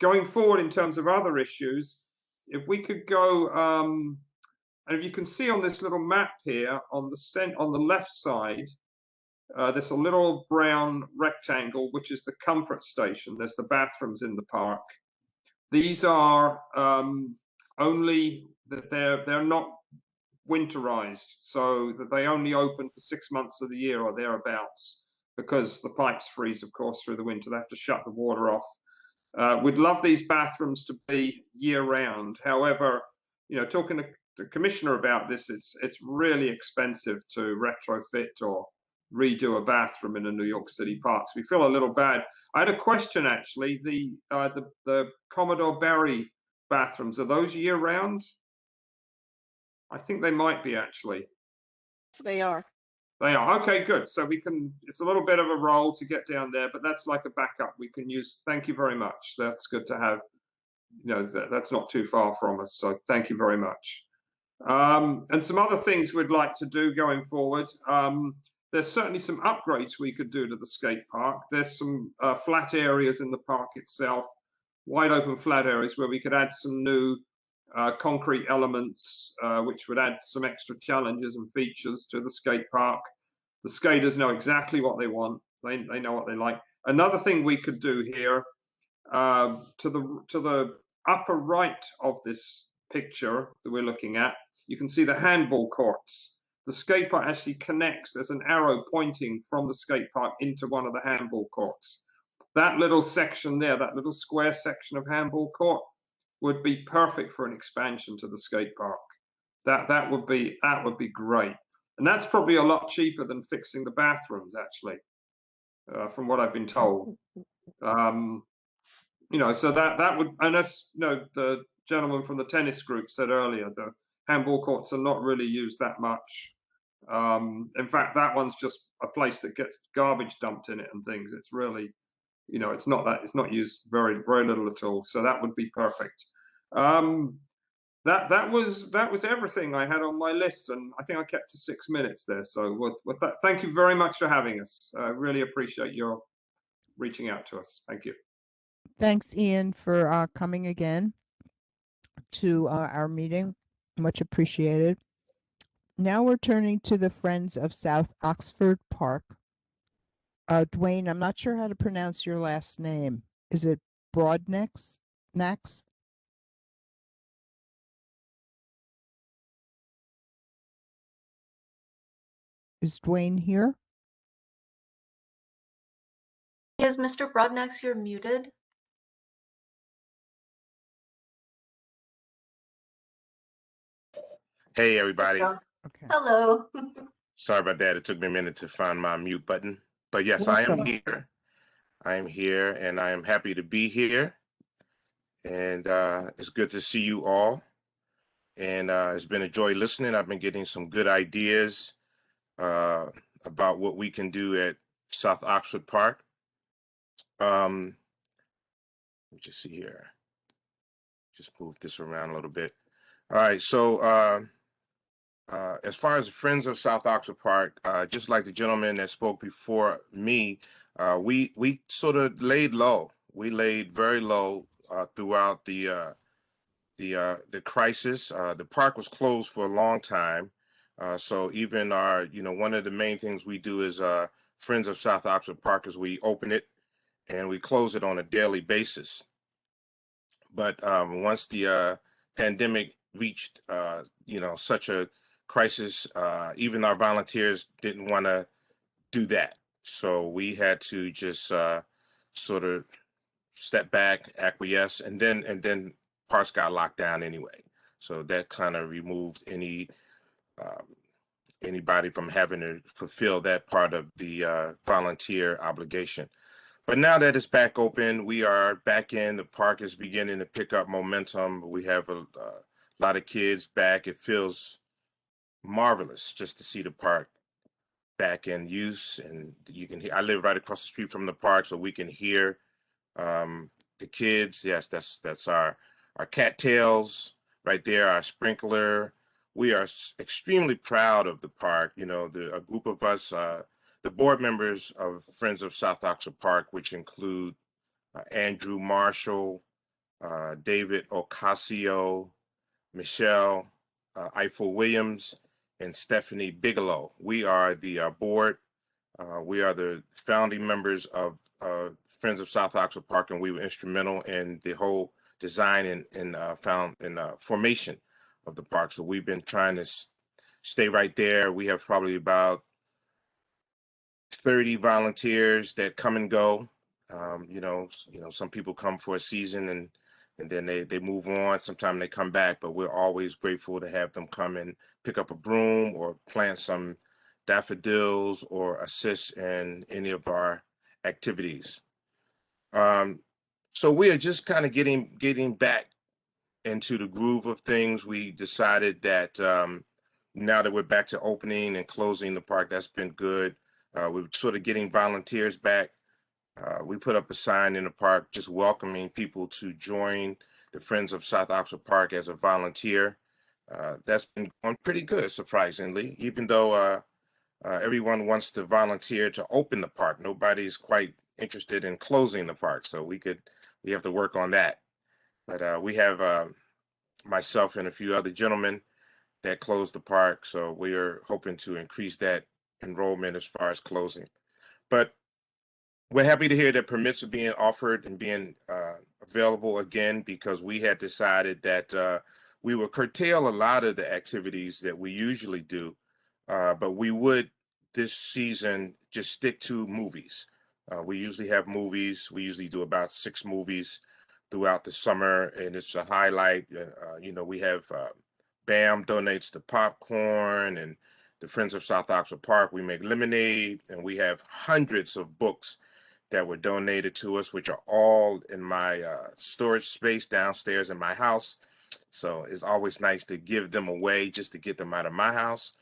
Going forward in terms of other issues, if we could go, and if you can see on this little map here on the left side, there's a little brown rectangle, which is the comfort station. There's the bathrooms in the park. These are only that they're not winterized, so that they only open for 6 months of the year or thereabouts, because the pipes freeze, of course, through the winter. They have to shut the water off. We'd love these bathrooms to be year-round. However, talking to the commissioner about this, it's really expensive to retrofit or redo a bathroom in a New York City park. So we feel a little bad. I had a question actually. The Commodore Barry bathrooms, are those year-round? I think they might be actually. They are. They are. Okay, good. So we can, it's a little bit of a roll to get down there, but that's like a backup we can use. Thank you very much. That's good to have. You know, that's not too far from us. So thank you very much. And some other things we'd like to do going forward. There's certainly some upgrades we could do to the skate park. There's some flat areas in the park itself, wide open flat areas where we could add some new concrete elements, which would add some extra challenges and features to the skate park. The skaters know exactly what they want. They know what they like. Another thing we could do here, to the upper right of this picture that we're looking at, you can see the handball courts. The skate park actually connects. There's an arrow pointing from the skate park into one of the handball courts. That little section there, that little square section of handball court, would be perfect for an expansion to the skate park. That would be great, and that's probably a lot cheaper than fixing the bathrooms, actually, from what I've been told. You know, so that would, and as you know, the gentleman from the tennis group said earlier, the handball courts are not really used that much. In fact, that one's just a place that gets garbage dumped in it and things. It's really, you know, it's not used very little at all. So that would be perfect. That was everything I had on my list, and I think I kept to 6 minutes there. So with that, thank you very much for having us. I really appreciate your reaching out to us. Thank you. Thanks, Ian, for coming again to our meeting. Much appreciated. Now we're turning to the Friends of South Oxford Park. Dwayne, I'm not sure how to pronounce your last name. Is it Broadnax? Is Dwayne here? Is Mr. Broadnax, you're muted? Hey, everybody. Okay. Hello. Sorry about that. It took me a minute to find my mute button. But yes, I am here. I am here, and I am happy to be here. And it's good to see you all. And it's been a joy listening. I've been getting some good ideas about what we can do at South Oxford Park. Let me just see here. Just move this around a little bit. All right, so as far as Friends of South Oxford Park, just like the gentleman that spoke before me, we sort of laid low. We laid very low throughout the crisis. The park was closed for a long time, so even our, one of the main things we do is Friends of South Oxford Park is we open it and we close it on a daily basis. But once the pandemic reached, such a crisis, even our volunteers didn't want to do that. So we had to just sort of step back, acquiesce, and then parks got locked down anyway. So that kind of removed anybody from having to fulfill that part of the volunteer obligation. But now that it's back open, we are back in. The park is beginning to pick up momentum. We have a lot of kids back. It feels marvelous just to see the park back in use, and you can hear. I live right across the street from the park, so we can hear the kids. Yes, that's our cattails right there, our sprinkler. We are extremely proud of the park. A group of us, the board members of Friends of South Oxford Park, which include Andrew Marshall, David Ocasio, Michelle Eiffel Williams, and Stephanie Bigelow. We are the board. We are the founding members of Friends of South Oxford Park, and we were instrumental in the whole design and formation of the park. So we've been trying to stay right there. We have probably about 30 volunteers that come and go. Some people come for a season and then they move on. Sometimes they come back, but we're always grateful to have them come and pick up a broom or plant some daffodils or assist in any of our activities. So we are just kind of getting back into the groove of things. We decided that now that we're back to opening and closing the park, that's been good. We're sort of getting volunteers back. We put up a sign in the park just welcoming people to join the Friends of South Oxford Park as a volunteer. That's been going pretty good, surprisingly, even though everyone wants to volunteer to open the park. Nobody's quite interested in closing the park, so we have to work on that. But we have myself and a few other gentlemen that closed the park, so we are hoping to increase that enrollment as far as closing. But we're happy to hear that permits are being offered and being available again, because we had decided that we would curtail a lot of the activities that we usually do, but we would this season just stick to movies. We usually have movies. We usually do about 6 movies throughout the summer, and it's a highlight. We have BAM donates the popcorn, and the Friends of South Oxford Park, we make lemonade, and we have hundreds of books that were donated to us, which are all in my storage space downstairs in my house. So it's always nice to give them away just to get them out of my house.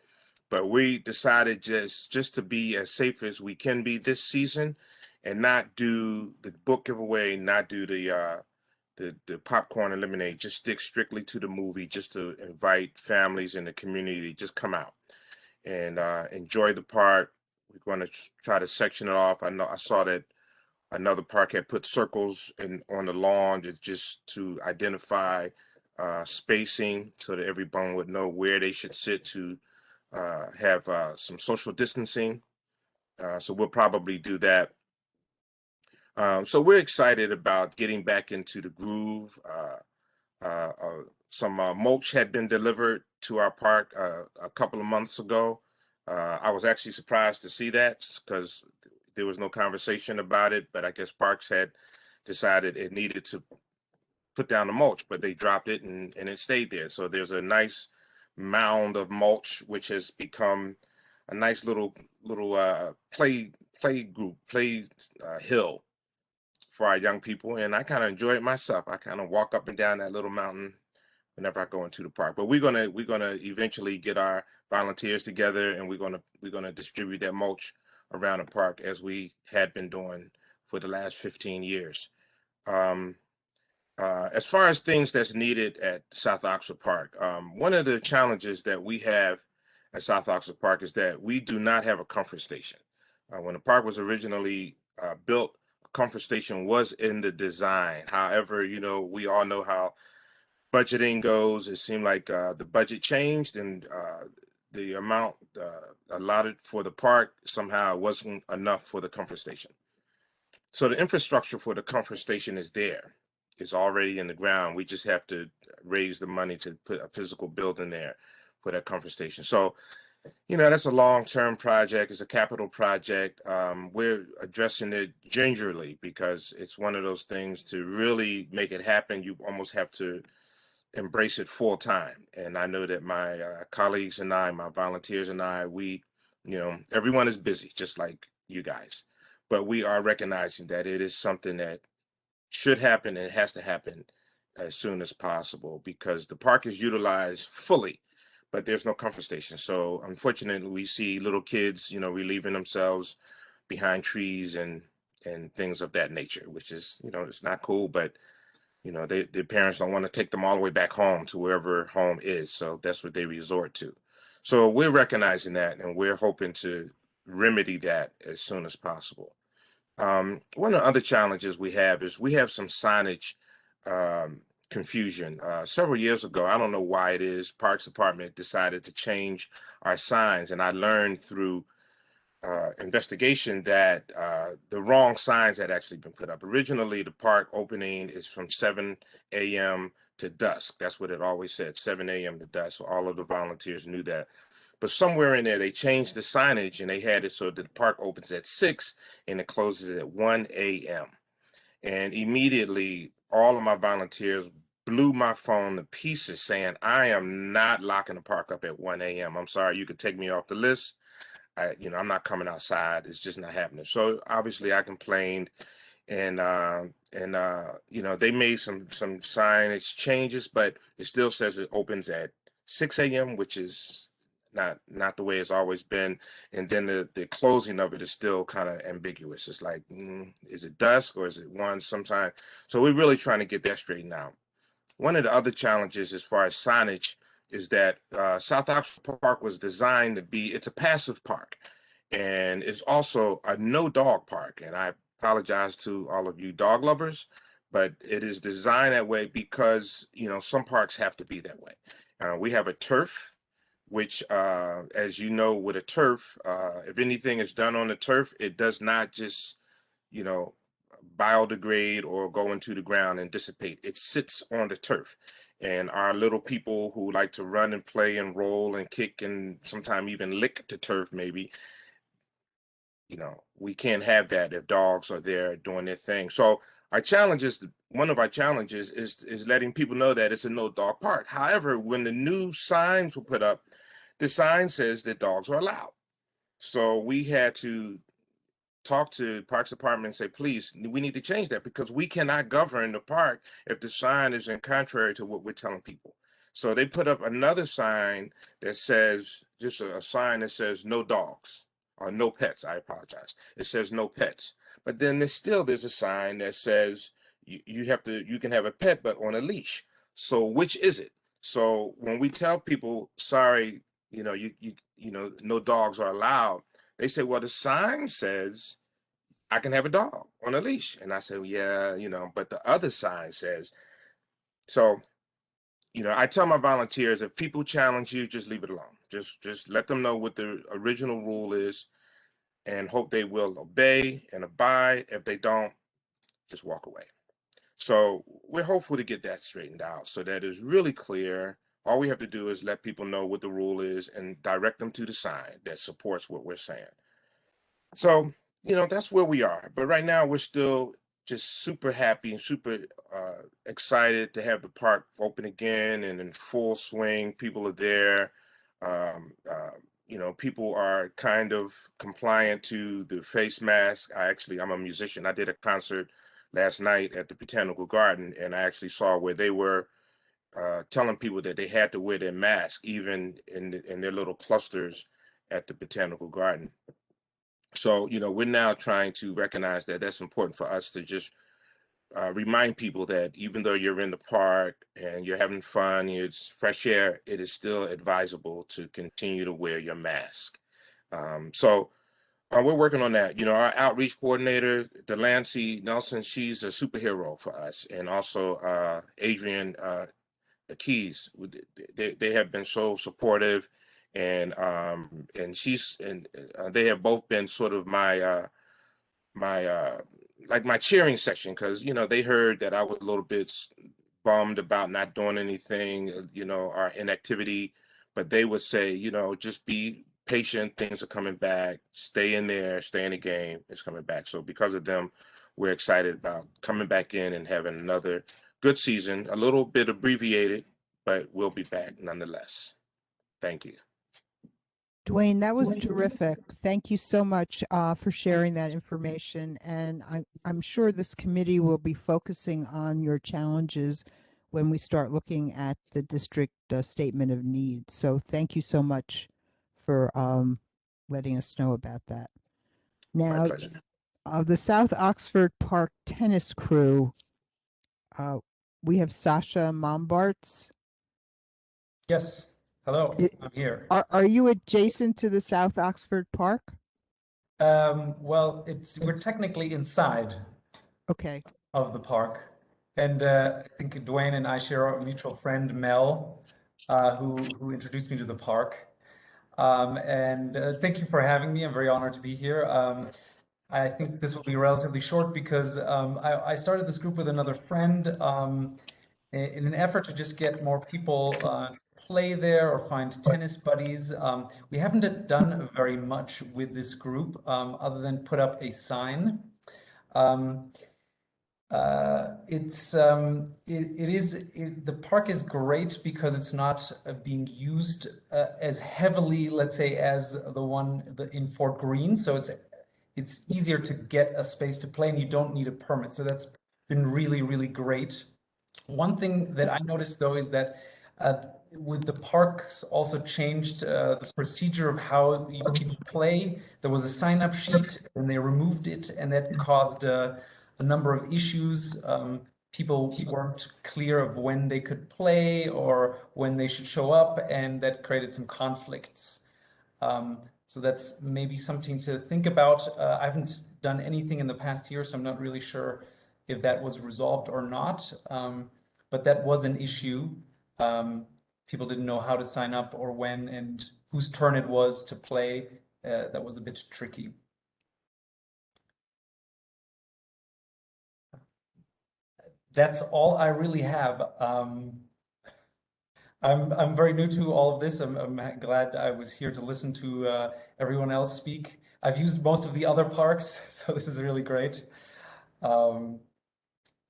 But we decided just to be as safe as we can be this season and not do the book giveaway, not do the popcorn and lemonade, just stick strictly to the movie, just to invite families in the community to just come out and enjoy the park. We're going to try to section it off. I saw that another park had put circles on the lawn just to identify spacing so that everyone would know where they should sit to have some social distancing. So we'll probably do that. So we're excited about getting back into the groove. Some mulch had been delivered to our park a couple of months ago. I was actually surprised to see that because there was no conversation about it, but I guess Parks had decided it needed to put down the mulch, but they dropped it and it stayed there. So there's a nice mound of mulch, which has become a nice little play hill for our young people. And I kind of enjoy it myself. I kind of walk up and down that little mountain whenever I go into the park. But we're gonna eventually get our volunteers together, and we're gonna distribute that mulch around the park as we had been doing for the last 15 years. As far as things that's needed at South Oxford Park, one of the challenges that we have at South Oxford Park is that we do not have a comfort station. When the park was originally built, a comfort station was in the design. However, we all know how budgeting goes. It seemed like the budget changed, and the amount allotted for the park somehow wasn't enough for the comfort station. So the infrastructure for the comfort station is there. It's already in the ground. We just have to raise the money to put a physical building there for that comfort station. So, that's a long-term project. It's a capital project. We're addressing it gingerly because it's one of those things to really make it happen. You almost have to embrace it full time. And I know that my colleagues and I, my volunteers and I, everyone is busy, just like you guys. But we are recognizing that it is something that should happen and it has to happen as soon as possible because the park is utilized fully, but there's no comfort station. So unfortunately, we see little kids, relieving themselves behind trees and things of that nature, which is, it's not cool, but their parents don't want to take them all the way back home to wherever home is. So that's what they resort to. So we're recognizing that, and we're hoping to remedy that as soon as possible. One of the other challenges we have is we have some signage confusion. Several years ago, I don't know why it is, Parks Department decided to change our signs, and I learned through investigation that the wrong signs had actually been put up. Originally, the park opening is from 7 a.m. to dusk. That's what it always said, 7 a.m. to dusk. So all of the volunteers knew that. But somewhere in there, they changed the signage and they had it so that the park opens at 6 and it closes at 1 a.m. And immediately, all of my volunteers blew my phone to pieces saying, I am not locking the park up at 1 a.m. I'm sorry, you could take me off the list. I'm not coming outside. It's just not happening. So obviously I complained and they made some signage changes, but it still says it opens at 6 a.m., which is not the way it's always been. And then the closing of it is still kind of ambiguous. It's like, is it dusk or is it 1 sometime? So we're really trying to get that straightened out. One of the other challenges as far as signage is that South Oxford Park was designed to be, it's a passive park, and it's also a no dog park. And I apologize to all of you dog lovers, but it is designed that way because, you know, some parks have to be that way. We have a turf, which, as you know, with a turf, if anything is done on the turf, it does not just, you know, biodegrade or go into the ground and dissipate. It sits on the turf. And our little people who like to run and play and roll and kick and sometimes even lick the turf, maybe, you know, we can't have that if dogs are there doing their thing. So our challenge is, one of our challenges is letting people know that it's a no dog park. However, when the new signs were put up, the sign says that dogs are allowed. So we had to talk to Parks Department and say, please, we need to change that because we cannot govern the park if the sign is in contrary to what we're telling people. So they put up another sign that says, just a sign that says no dogs or no pets. I apologize. It says no pets. But then there's a sign that says you can have a pet, but on a leash. So which is it? So when we tell people, sorry, you know, no dogs are allowed, they say, well, the sign says I can have a dog on a leash. And I say, well, yeah, you know, but the other sign says. So, you know, I tell my volunteers, if people challenge you, just leave it alone. Just let them know what the original rule is and hope they will obey and abide. If they don't, just walk away. So we're hopeful to get that straightened out so that it's really clear. All we have to do is let people know what the rule is and direct them to the sign that supports what we're saying. So, you know, that's where we are. But right now we're still just super happy and super excited to have the park open again and in full swing. People are there. You know, people are kind of compliant to the face mask. I'm a musician. I did a concert last night at the Botanical Garden, and I actually saw where they were telling people that they had to wear their mask, even in their little clusters at the Botanical Garden. So, you know, we're now trying to recognize that that's important for us to just remind people that even though you're in the park and you're having fun, it's fresh air, it is still advisable to continue to wear your mask. So we're working on that. You know, our outreach coordinator, Delancey Nelson, she's a superhero for us. And also Adrian Keys, they have been so supportive. And they have both been sort of my like my cheering section, because you know they heard that I was a little bit bummed about not doing anything, you know, our inactivity, but they would say, you know, just be patient, things are coming back, stay in there, stay in the game, it's coming back. So because of them, we're excited about coming back in and having another good season, a little bit abbreviated, but we'll be back nonetheless. Thank you. Dwayne, that was terrific. Thank you so much for sharing that information. And I'm sure this committee will be focusing on your challenges when we start looking at the district statement of needs. So thank you so much for letting us know about that. Now, the South Oxford Park tennis crew, we have Sasha Mombarts. Yes. Hello, I'm here. Are you adjacent to the South Oxford Park? Well, we're technically inside. Okay. Of the park, and I think Dwayne and I share a mutual friend, Mel, who introduced me to the park. And thank you for having me. I'm very honored to be here. I think this will be relatively short because I started this group with another friend in an effort to just get more people play there or find tennis buddies. We haven't done very much with this group other than put up a sign. The park is great because it's not being used as heavily, let's say, as the one in Fort Greene. So it's easier to get a space to play and you don't need a permit. So that's been really, really great. One thing that I noticed though is that with the parks also changed the procedure of how people play. There was a sign-up sheet, and they removed it, and that caused a number of issues. People weren't clear of when they could play or when they should show up, and that created some conflicts. So that's maybe something to think about. I haven't done anything in the past year, so I'm not really sure if that was resolved or not. But that was an issue. People didn't know how to sign up or when and whose turn it was to play. That was a bit tricky. That's all I really have. I'm very new to all of this. I'm glad I was here to listen to everyone else speak. I've used most of the other parks, so this is really great. I'm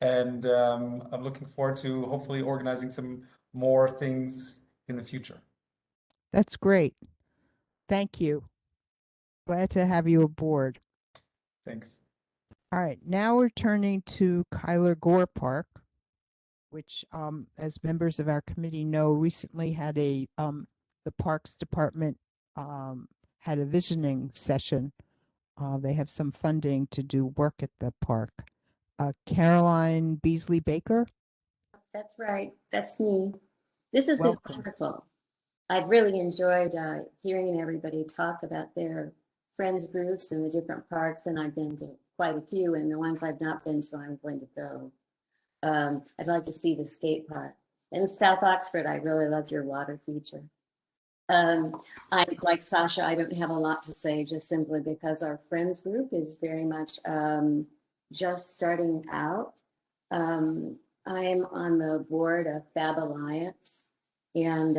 looking forward to hopefully organizing some more things in the future. That's great. Thank you. Glad to have you aboard. Thanks. All right, now we're turning to Cuyler Gore Park, which, as members of our committee know, recently had the Parks Department had a visioning session. They have some funding to do work at the park. Caroline Beasley Baker. That's right. That's me. This has been Welcome. wonderful. I've really enjoyed hearing everybody talk about their friends groups and the different parks, and I've been to quite a few, and the ones I've not been to, I'm going to go. I'd like to see the skate park. In South Oxford, I really loved your water feature. I, like Sasha, I don't have a lot to say, just simply because our friends group is very much just starting out. I am on the board of Fab Alliance, and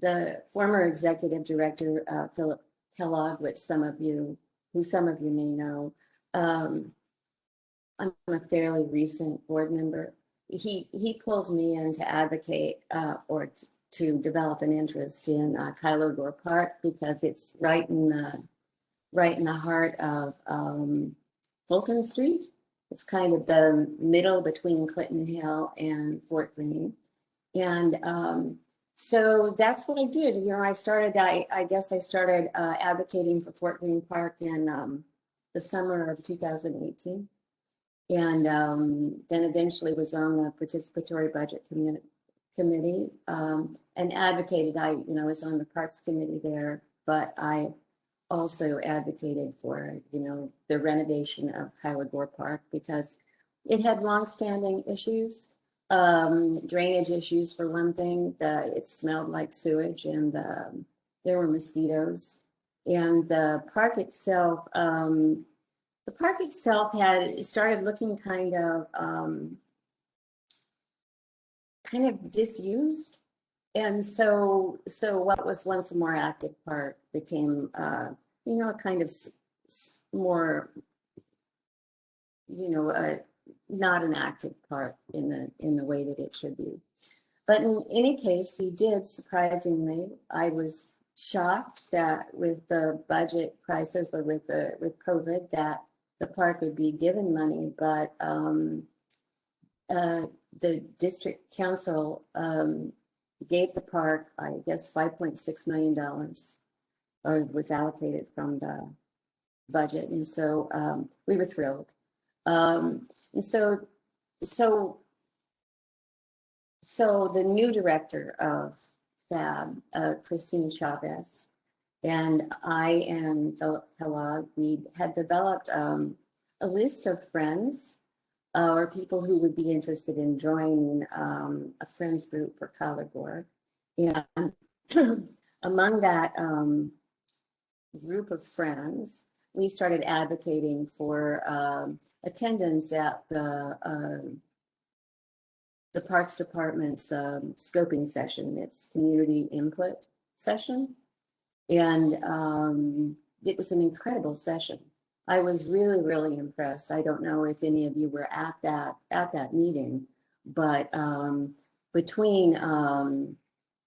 the former executive director, Philip Kellogg, which some of you may know. I'm a fairly recent board member. He pulled me in to advocate or to develop an interest in Cuyler Gore Park because it's right in the heart of Fulton Street. It's kind of the middle between Clinton Hill and Fort Greene. And so that's what I did. You know, I guess I started advocating for Fort Greene Park in the summer of 2018. And then eventually was on the participatory budget committee and advocated. I was on the Parks Committee there, but I also advocated for, the renovation of Cuyler Gore Park because it had longstanding issues, drainage issues for one thing. It smelled like sewage, and there were mosquitoes. And the park itself had started looking kind of disused. And so what was once a more active park became, a kind of more, not an active park in the way that it should be. But in any case, we did, surprisingly. I was shocked that with the budget crisis or with COVID that the park would be given money, but the district council gave the park, I guess, $5.6 million was allocated from the budget. And so we were thrilled. And so the new director of FAB, Christine Chavez, and I and Philip Kellogg, we had developed a list of friends or people who would be interested in joining a friends group for Cuyler Gore. And among that group of friends, we started advocating for attendance at the Parks Department's scoping session, its community input session. And it was an incredible session. I was really, really impressed. I don't know if any of you were at that meeting, but between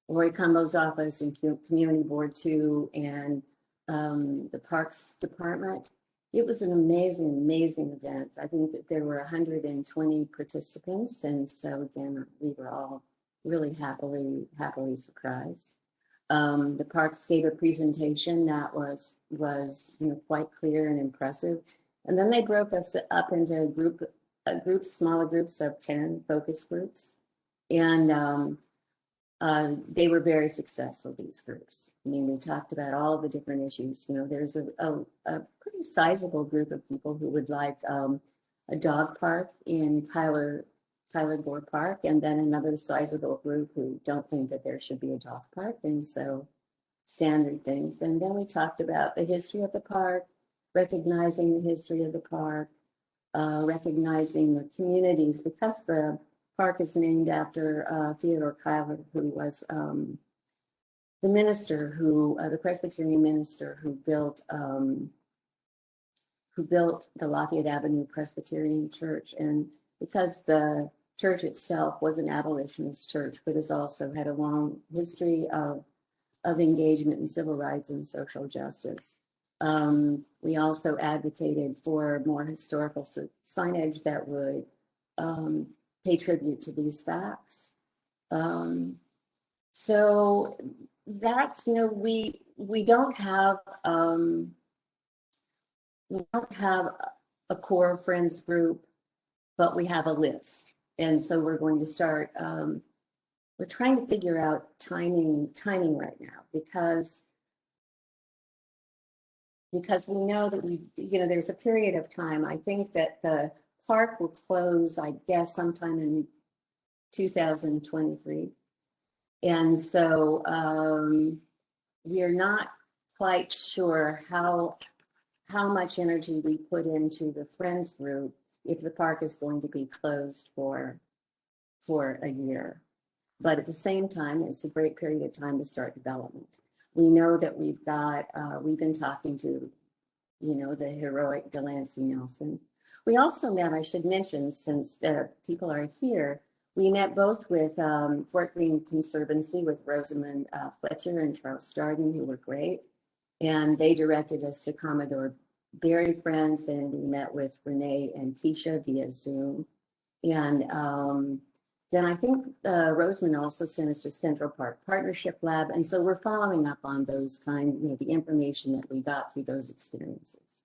Roy Cumbo's office and Community Board 2 and the Parks Department, it was an amazing, amazing event. I think that there were 120 participants, and so again, we were all really happily surprised. The parks gave a presentation that was quite clear and impressive. And then they broke us up into smaller groups of 10 focus groups. And they were very successful, these groups. I mean, we talked about all of the different issues. There's a pretty sizable group of people who would like a dog park in Cuyler Gore Park, and then another sizable group who don't think that there should be a dog park, and so standard things. And then we talked about the history of the park, recognizing the history of the park, recognizing the communities, because the park is named after Theodore Cuyler, who was the minister the Presbyterian minister who built the Lafayette Avenue Presbyterian Church. And because the church itself was an abolitionist church, but has also had a long history of engagement in civil rights and social justice. We also advocated for more historical signage that would pay tribute to these facts. So that's, we don't have a core friends group, but we have a list. And so we're going to start, we're trying to figure out timing right now, because we know that there's a period of time. I think that the park will close, I guess, sometime in 2023. And so we're not quite sure how much energy we put into the Friends group if the park is going to be closed for a year. But at the same time, it's a great period of time to start development. We know that we've been talking to, the heroic Delancey Nelson. We also met, I should mention, since the people are here, we met both with Fort Greene Conservancy with Rosamond Fletcher and Charles Darden, who were great. And they directed us to Commodore Berry Friends, and we met with Renee and Keisha via Zoom. And then I think Rosamond also sent us to Central Park Partnership Lab. And so we're following up on those the information that we got through those experiences.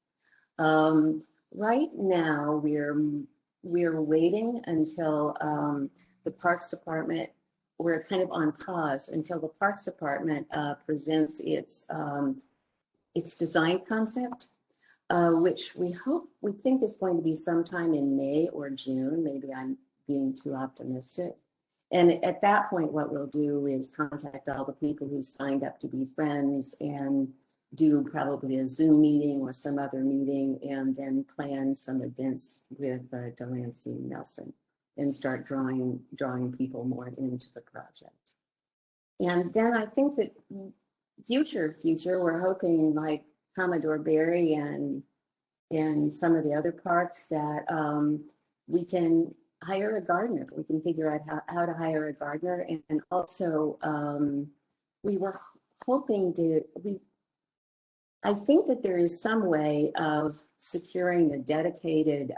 Right now, we're waiting until the Parks Department, we're kind of on pause until the Parks Department presents its design concept, which we think is going to be sometime in May or June. Maybe I'm being too optimistic. And at that point, what we'll do is contact all the people who signed up to be friends and do probably a Zoom meeting or some other meeting, and then plan some events with Delancey Nelson and start drawing people more into the project. And then I think that future, we're hoping like Commodore Berry and some of the other parks that we can hire a gardener. We can figure out how to hire a gardener. And also we were hoping I think that there is some way of securing a dedicated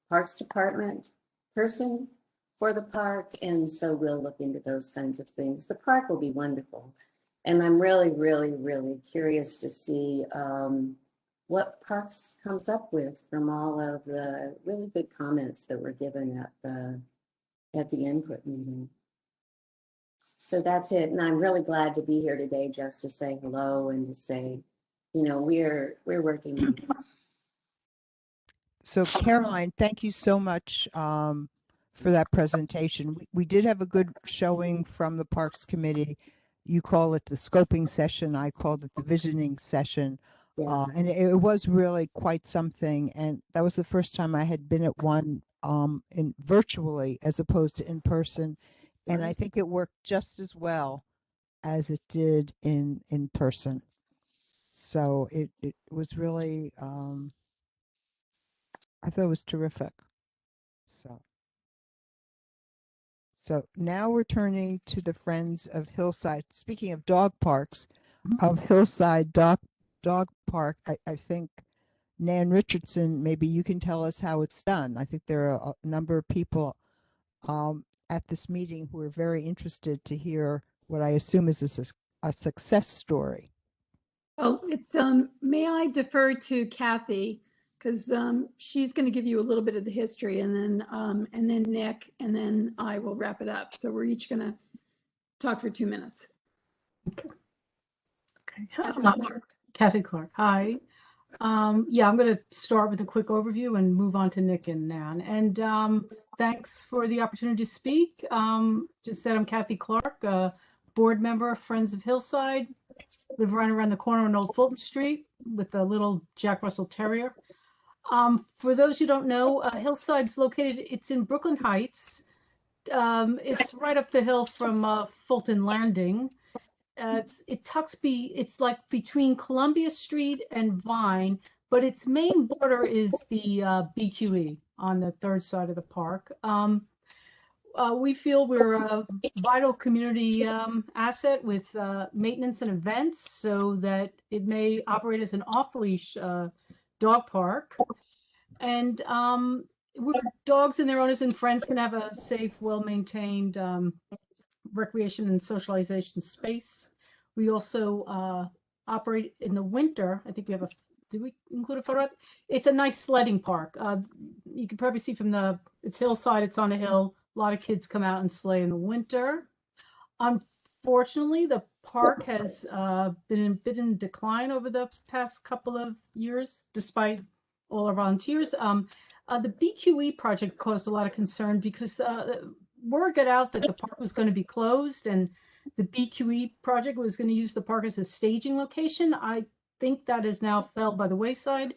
Parks Department person for the park. And so we'll look into those kinds of things. The park will be wonderful. And I'm really, really, really curious to see what Parks comes up with from all of the really good comments that were given at the input meeting. So that's it. And I'm really glad to be here today just to say hello and to say, we're working on it. So Caroline, thank you so much for that presentation. We did have a good showing from the Parks Committee. You call it the scoping session. I called it the visioning session. Yeah. And it was really quite something. And that was the first time I had been at one in virtually as opposed to in person. And I think it worked just as well as it did in person. So it was really, I thought it was terrific. So now we're turning to the Friends of Hillside. Speaking of dog parks, of Hillside Dog Park, I think Nan Richardson, maybe you can tell us how it's done. I think there are a number of people at this meeting who are very interested to hear what I assume is a success story. Oh, it's, may I defer to Kathy? Because she's going to give you a little bit of the history, and then Nick, and then I will wrap it up. So we're each going to talk for 2 minutes. Okay. Kathy Clark. Kathy Clark. Hi. Yeah, I'm going to start with a quick overview and move on to Nick and Nan. And thanks for the opportunity to speak. Just said I'm Kathy Clark, board member of Friends of Hillside. Live right around the corner on Old Fulton Street with a little Jack Russell Terrier. For those who don't know, Hillside's located, it's in Brooklyn Heights. It's right up the hill from Fulton Landing. It's like between Columbia Street and Vine, but its main border is the BQE on the third side of the park. We feel we're a vital community asset with maintenance and events so that it may operate as an off-leash dog park. And where dogs and their owners and friends can have a safe, well-maintained recreation and socialization space. We also operate in the winter. I think we have did we include a photo? It's a nice sledding park. You can probably see from it's hillside, it's on a hill. A lot of kids come out and sleigh in the winter. Unfortunately, the park has been a bit in decline over the past couple of years, despite all our volunteers. The BQE project caused a lot of concern because word got out that the park was going to be closed and the BQE project was going to use the park as a staging location. I think that is now fell by the wayside.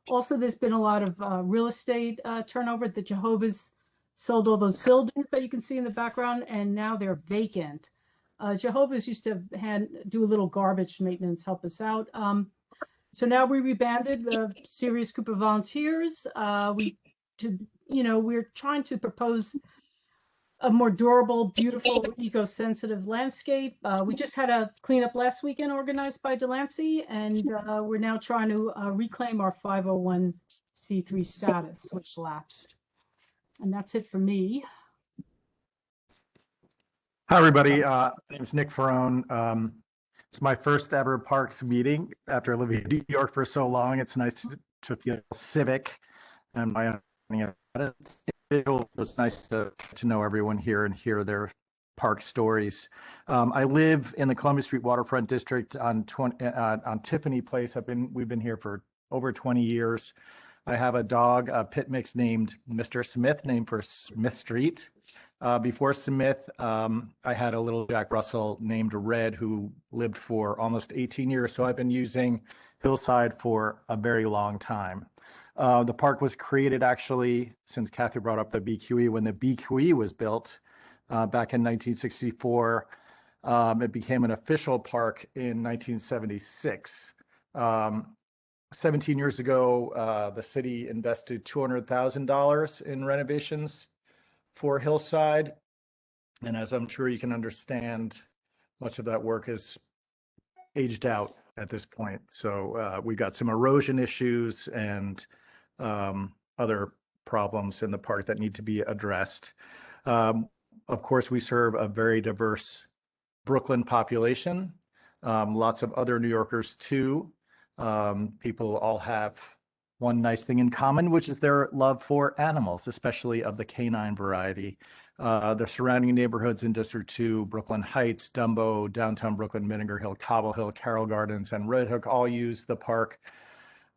Also, there's been a lot of real estate turnover. The Jehovah's sold all those buildings that you can see in the background, and now they're vacant. Jehovah's used to do a little garbage maintenance, help us out. So now we rebanded a serious group of volunteers. We're trying to propose a more durable, beautiful, eco-sensitive landscape. We just had a cleanup last weekend organized by Delancey, and we're now trying to reclaim our 501c3 status, which lapsed. And that's it for me. Hi, everybody. My name is Nick Ferrone. It's my first ever Parks meeting after living in New York for so long. It's nice to feel civic, and it's nice to know everyone here and hear their park stories. I live in the Columbia Street Waterfront District on Tiffany Place. We've been here for over 20 years. I have a dog, a pit mix named Mr. Smith, named for Smith Street. Before Smith, I had a little Jack Russell named Red who lived for almost 18 years. So I've been using Hillside for a very long time. The park was created actually, since Kathy brought up the BQE, when the BQE was built back in 1964. It became an official park in 1976. 17 years ago, the city invested $200,000 in renovations for Hillside. And as I'm sure you can understand, much of that work is aged out at this point. So we've got some erosion issues and other problems in the park that need to be addressed. Of course, we serve a very diverse Brooklyn population, lots of other New Yorkers too. People all have one nice thing in common, which is their love for animals, especially of the canine variety. The surrounding neighborhoods in District 2, Brooklyn Heights, Dumbo, downtown Brooklyn, Minegar Hill, Cobble Hill, Carroll Gardens, and Red Hook all use the park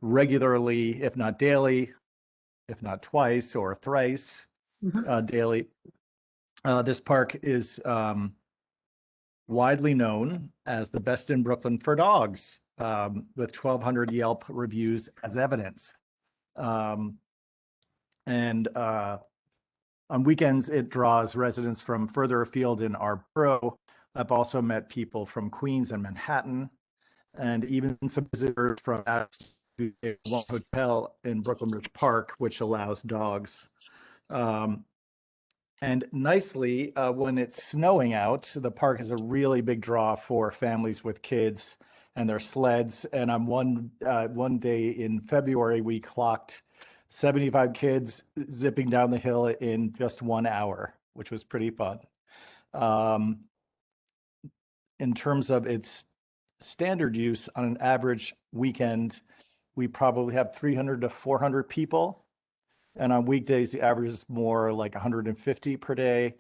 regularly, if not daily, if not twice or thrice daily. This park is widely known as the best in Brooklyn for dogs, with 1,200 Yelp reviews as evidence. On weekends, it draws residents from further afield in our borough. I've also met people from Queens and Manhattan, and even some visitors from one hotel in Brooklyn Bridge Park, which allows dogs. And nicely, when it's snowing out, the park is a really big draw for families with kids and their sleds. And on one day in February, we clocked 75 kids zipping down the hill in just 1 hour, which was pretty fun. In terms of its standard use on an average weekend, we probably have 300 to 400 people. And on weekdays, the average is more like 150 per day,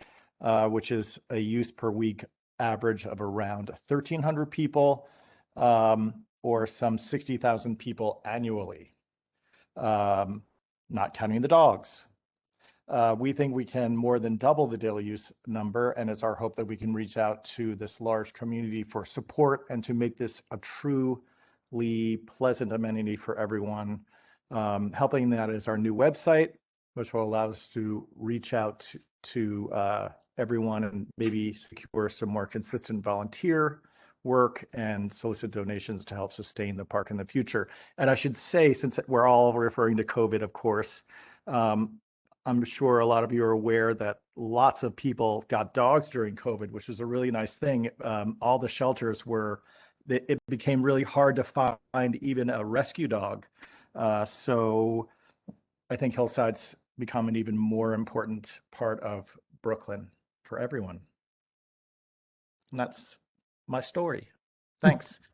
which is a use per week average of around 1,300 people, or some 60,000 people annually, not counting the dogs. We think we can more than double the daily use number, and it's our hope that we can reach out to this large community for support and to make this a truly pleasant amenity for everyone. Helping that is our new website, which will allow us to reach out to everyone and maybe secure some more consistent volunteer work and solicit donations to help sustain the park in the future. And I should say, since we're all referring to COVID, of course, I'm sure a lot of you are aware that lots of people got dogs during COVID, which was a really nice thing. All the shelters it became really hard to find even a rescue dog. So I think Hillside's become an even more important part of Brooklyn for everyone. And that's my story. Thanks.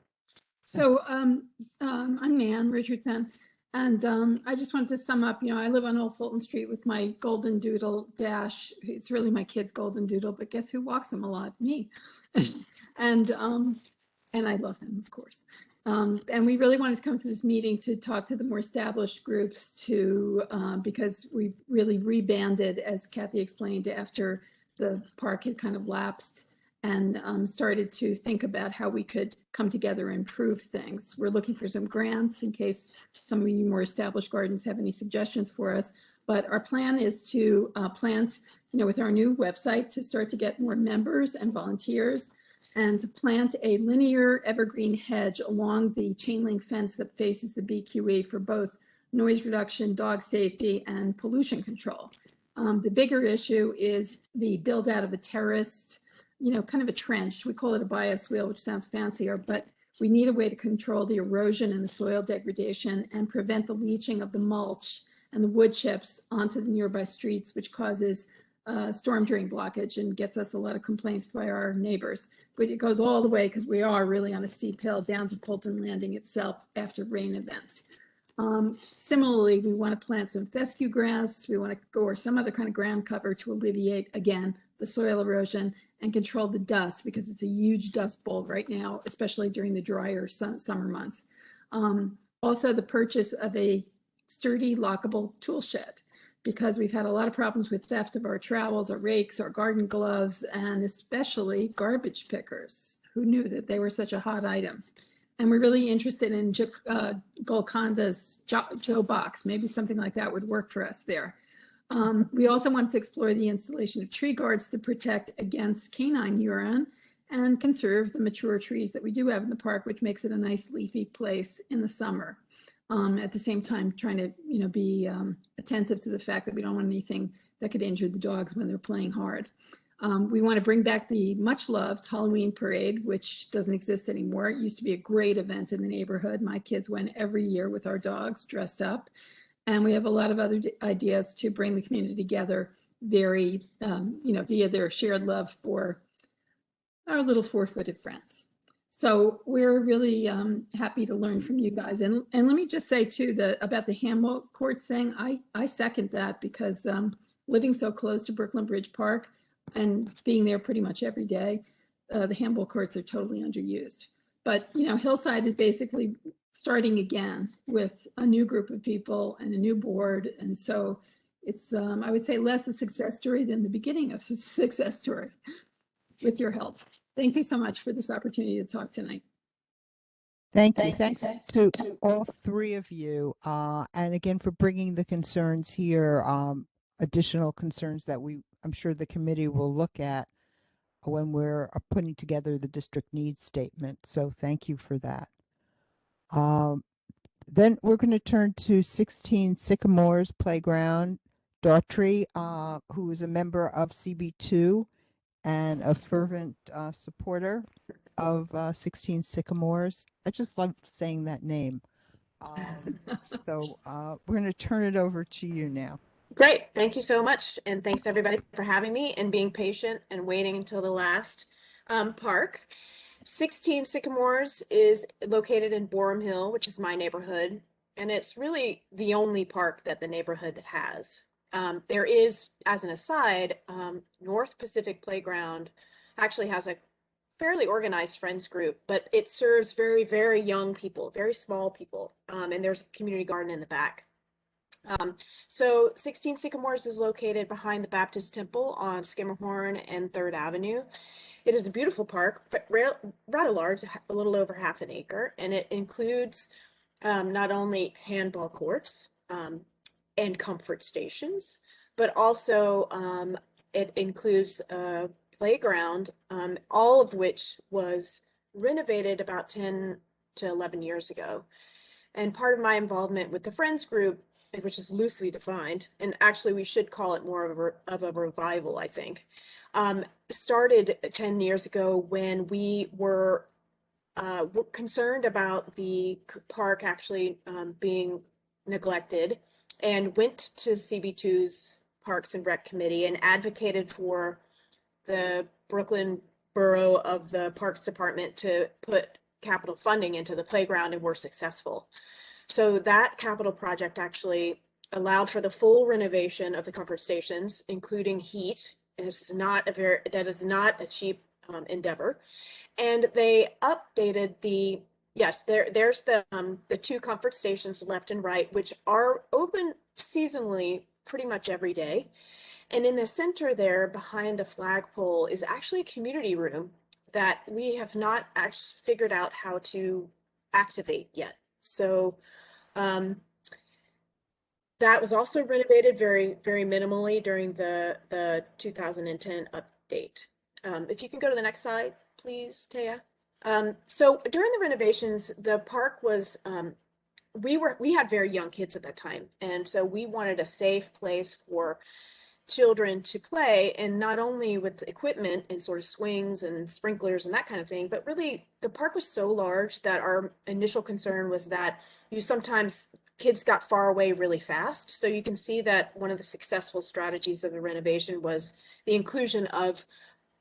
So I'm Nan Richardson, and I just wanted to sum up. I live on Old Fulton Street with my golden doodle Dash. It's really my kid's golden doodle, but guess who walks him a lot? Me. and I love him, of course. And we really wanted to come to this meeting to talk to the more established groups because we've really rebanded, as Kathy explained, after the park had kind of lapsed, and started to think about how we could come together and improve things. We're looking for some grants in case some of you more established gardens have any suggestions for us. But our plan is to plant, with our new website, to start to get more members and volunteers, and to plant a linear evergreen hedge along the chain link fence that faces the BQE for both noise reduction, dog safety, and pollution control. The bigger issue is the build out of a terraced, kind of a trench. We call it a bioswale, which sounds fancier, but we need a way to control the erosion and the soil degradation and prevent the leaching of the mulch and the wood chips onto the nearby streets, which causes storm drain blockage and gets us a lot of complaints by our neighbors. But it goes all the way, because we are really on a steep hill, down to Fulton Landing itself after rain events. Similarly, we want to plant some fescue grass. We want to go or some other kind of ground cover to alleviate, again, the soil erosion and control the dust, because it's a huge dust bowl right now, especially during the drier summer months. Also, the purchase of a sturdy, lockable tool shed, because we've had a lot of problems with theft of our trowels, our rakes, our garden gloves, and especially garbage pickers. Who knew that they were such a hot item? And we're really interested in Golconda's Joe box. Maybe something like that would work for us there. We also wanted to explore the installation of tree guards to protect against canine urine and conserve the mature trees that we do have in the park, which makes it a nice leafy place in the summer. At the same time, trying to be attentive to the fact that we don't want anything that could injure the dogs when they're playing hard. We want to bring back the much loved Halloween parade, which doesn't exist anymore. It used to be a great event in the neighborhood. My kids went every year with our dogs dressed up. And we have a lot of other ideas to bring the community together via their shared love for our little four-footed friends. So we're really happy to learn from you guys. And let me just say too, about the handball courts thing, I second that, because living so close to Brooklyn Bridge Park and being there pretty much every day, the handball courts are totally underused. But Hillside is basically starting again with a new group of people and a new board. And so it's, I would say, less a success story than the beginning of a success story, with your help. Thank you so much for this opportunity to talk tonight. Thank you. Thanks to all three of you. And again, for bringing the concerns here, additional concerns that I'm sure the committee will look at when we're putting together the district needs statement. So thank you for that. Then we're going to turn to 16 Sycamores Playground. Daughtry, who is a member of CB2 and a fervent supporter of 16 Sycamores. I just love saying that name. So we're going to turn it over to you now. Great. Thank you so much. And thanks everybody for having me and being patient and waiting until the last park. 16 Sycamores is located in Borum Hill, which is my neighborhood. And it's really the only park that the neighborhood has. There is, as an aside, North Pacific Playground actually has a fairly organized friends group, but it serves very, very young people, very small people. And there's a community garden in the back. So 16 Sycamores is located behind the Baptist Temple on Skimmerhorn and 3rd Avenue. It is a beautiful park, rather large, a little over half an acre, and it includes not only handball courts and comfort stations, but also it includes a playground, all of which was renovated about 10 to 11 years ago. And part of my involvement with the Friends group, which is loosely defined, and actually we should call it more of a revival, I think, started 10 years ago when we were concerned about the park actually being neglected, and went to CB2's Parks and Rec Committee and advocated for the Brooklyn Borough of the Parks Department to put capital funding into the playground, and were successful. So that capital project actually allowed for the full renovation of the comfort stations, including heat. And this is not that is not a cheap endeavor. And they updated the, yes, there's the 2 comfort stations left and right, which are open seasonally pretty much every day. And in the center there, behind the flagpole, is actually a community room that we have not actually figured out how to activate yet. So that was also renovated very, very minimally during the 2010 update. If you can go to the next slide, please, Taya. So during the renovations, the park was, we had very young kids at that time. And so we wanted a safe place for children to play, and not only with equipment and sort of swings and sprinklers and that kind of thing, but really the park was so large that our initial concern was that sometimes kids got far away really fast. So you can see that one of the successful strategies of the renovation was the inclusion of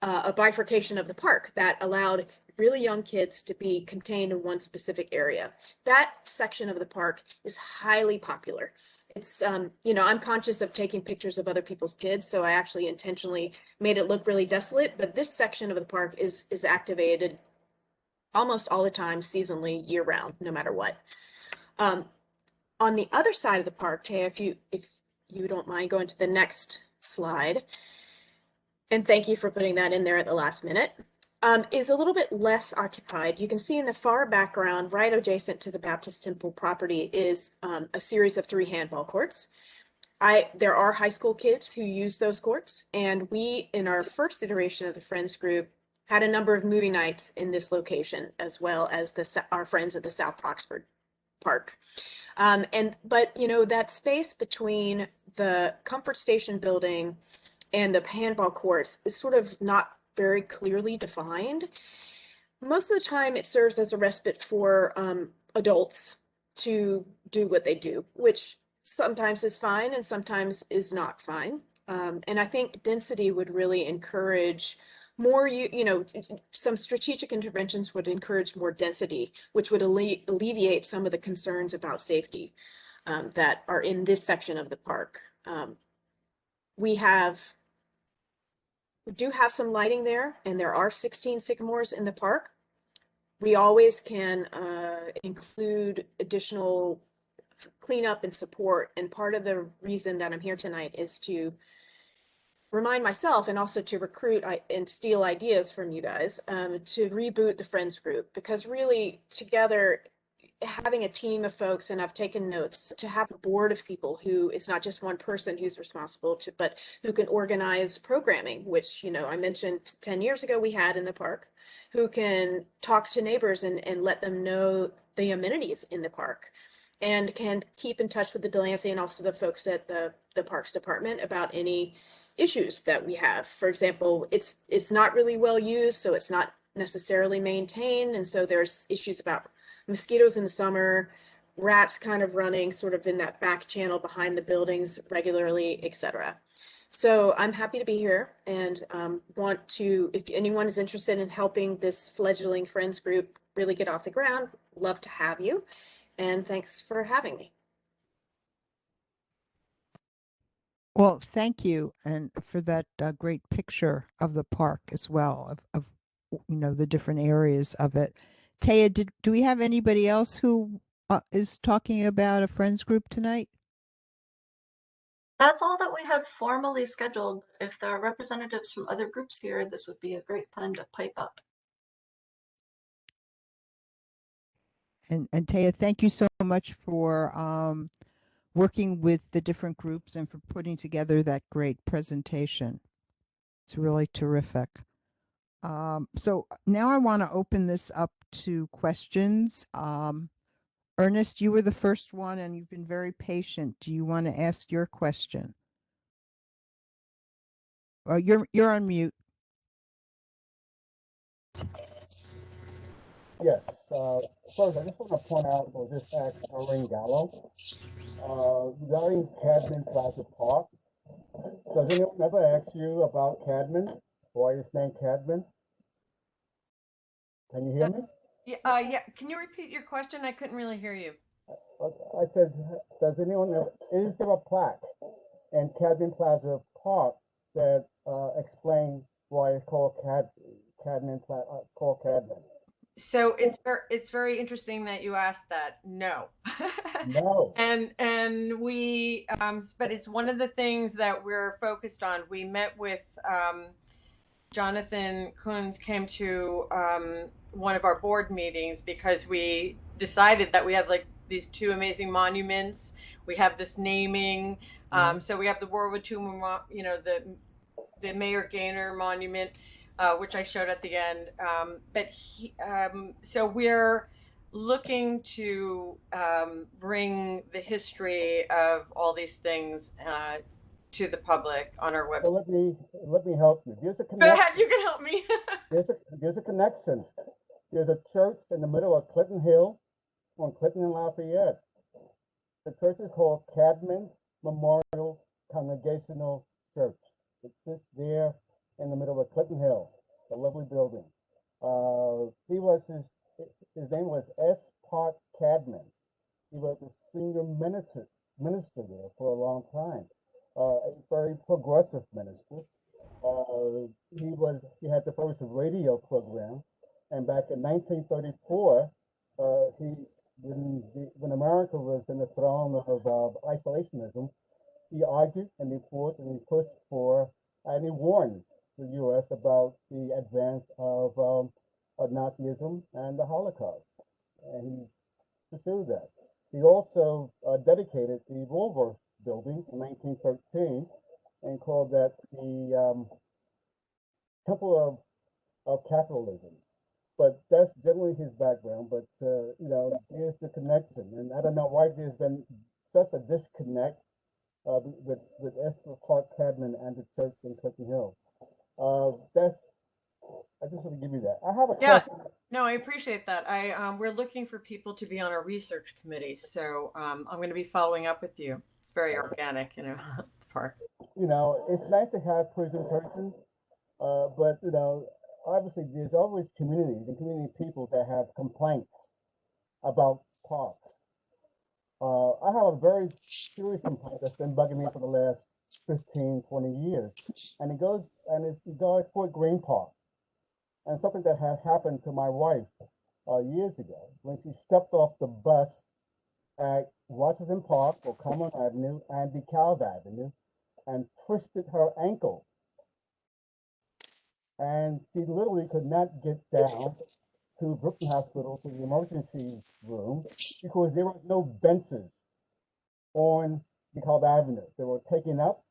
a bifurcation of the park that allowed really young kids to be contained in one specific area. That section of the park is highly popular. It's, you know, I'm conscious of taking pictures of other people's kids, so I actually intentionally made it look really desolate, but this section of the park is activated almost all the time, seasonally, year round, no matter what. On the other side of the park, Taya, if you don't mind going to the next slide, and thank you for putting that in there at the last minute, is a little bit less occupied. You can see in the far background, right adjacent to the Baptist Temple property, is a series of 3 handball courts. There are high school kids who use those courts, and we, in our first iteration of the Friends group, had a number of movie nights in this location, as well as our friends at the South Oxford Park. But you know, that space between the comfort station building and the handball courts is sort of not very clearly defined. Most of the time it serves as a respite for adults to do what they do, which sometimes is fine and sometimes is not fine. And I think density would really encourage more, you know, some strategic interventions would encourage more density, which would alleviate some of the concerns about safety that are in this section of the park. We do have some lighting there, and there are 16 sycamores in the park. We always can include additional cleanup and support. And part of the reason that I'm here tonight is to remind myself, and also to recruit and steal ideas from you guys, to reboot the Friends group, because really together, having a team of folks, and I've taken notes, to have a board of people who, it's not just one person who's responsible to, but who can organize programming, which, you know, I mentioned 10 years ago we had in the park, who can talk to neighbors and let them know the amenities in the park, and can keep in touch with the Delancey and also the folks at the Parks Department about any issues that we have. For example, it's not really well used, so it's not necessarily maintained, and so there's issues about mosquitoes in the summer, rats kind of running sort of in that back channel behind the buildings regularly, etc. So I'm happy to be here and want to, if anyone is interested in helping this fledgling friends group really get off the ground, love to have you. And thanks for having me. Well, thank you, and for that great picture of the park as well, of the different areas of it. Taya, do we have anybody else who is talking about a friends group tonight? That's all that we had formally scheduled. If there are representatives from other groups here, this would be a great time to pipe up. And Taya, thank you so much for working with the different groups and for putting together that great presentation. It's really terrific. So now I want to open this up to questions. Ernest, you were the first one and you've been very patient. Do you want to ask your question? You're on mute. Yes. First, I just want to point out, or just ask Doreen Gallo, regarding Cadman Plaza Park. Does anyone ever ask you about Cadman? Why is named Cadman? Can you hear me? Yeah. Can you repeat your question? I couldn't really hear you. I said, does anyone ever, is there a plaque in Cadman Plaza Park that explains why it's called Cadman? So it's very interesting that you asked that. No. No. And we but it's one of the things that we're focused on. We met with Jonathan Kunz came to one of our board meetings because we decided that we have like these two amazing monuments. We have this naming. So we have the World War II, the Mayor Gaynor Monument, which I showed at the end. So we're looking to bring the history of all these things to the public on our website. So let me help you. There's a connection. Go ahead, you can help me. There's a connection. There's a church in the middle of Clinton Hill on Clinton and Lafayette. The church is called Cadman Memorial Congregational Church. It sits there in the middle of Clinton Hill, a lovely building. His name was S. Park Cadman. He was the senior minister there for a long time. A very progressive minister. He had the first radio program, and back in 1934, when America was in the throne of isolationism, he argued and he fought and he pushed for and he warned the U.S. about the advance of Nazism and the Holocaust, and he pursued that. He also dedicated the Woolworth building in 1913 and called that the Temple of Capitalism. But that's generally his background. But here's the connection, and I don't know why there's been such a disconnect with Esther Clark Cadman and the church in Clinton Hill. I just want to give you that. I have a question. No, I appreciate that. We're looking for people to be on our research committee, so I'm going to be following up with you. It's very organic, the park. It's nice to have presentations, but obviously there's always communities and community people that have complaints about parks. I have a very serious complaint that's been bugging me for the last 15, 20 years, and it's regarding Fort Greene Park, and something that had happened to my wife years ago when she stepped off the bus at Washington Park or Common Avenue and DeKalb Avenue and twisted her ankle, and she literally could not get down to Brooklyn Hospital to the emergency room because there were no benches on DeKalb Avenue. They were taken up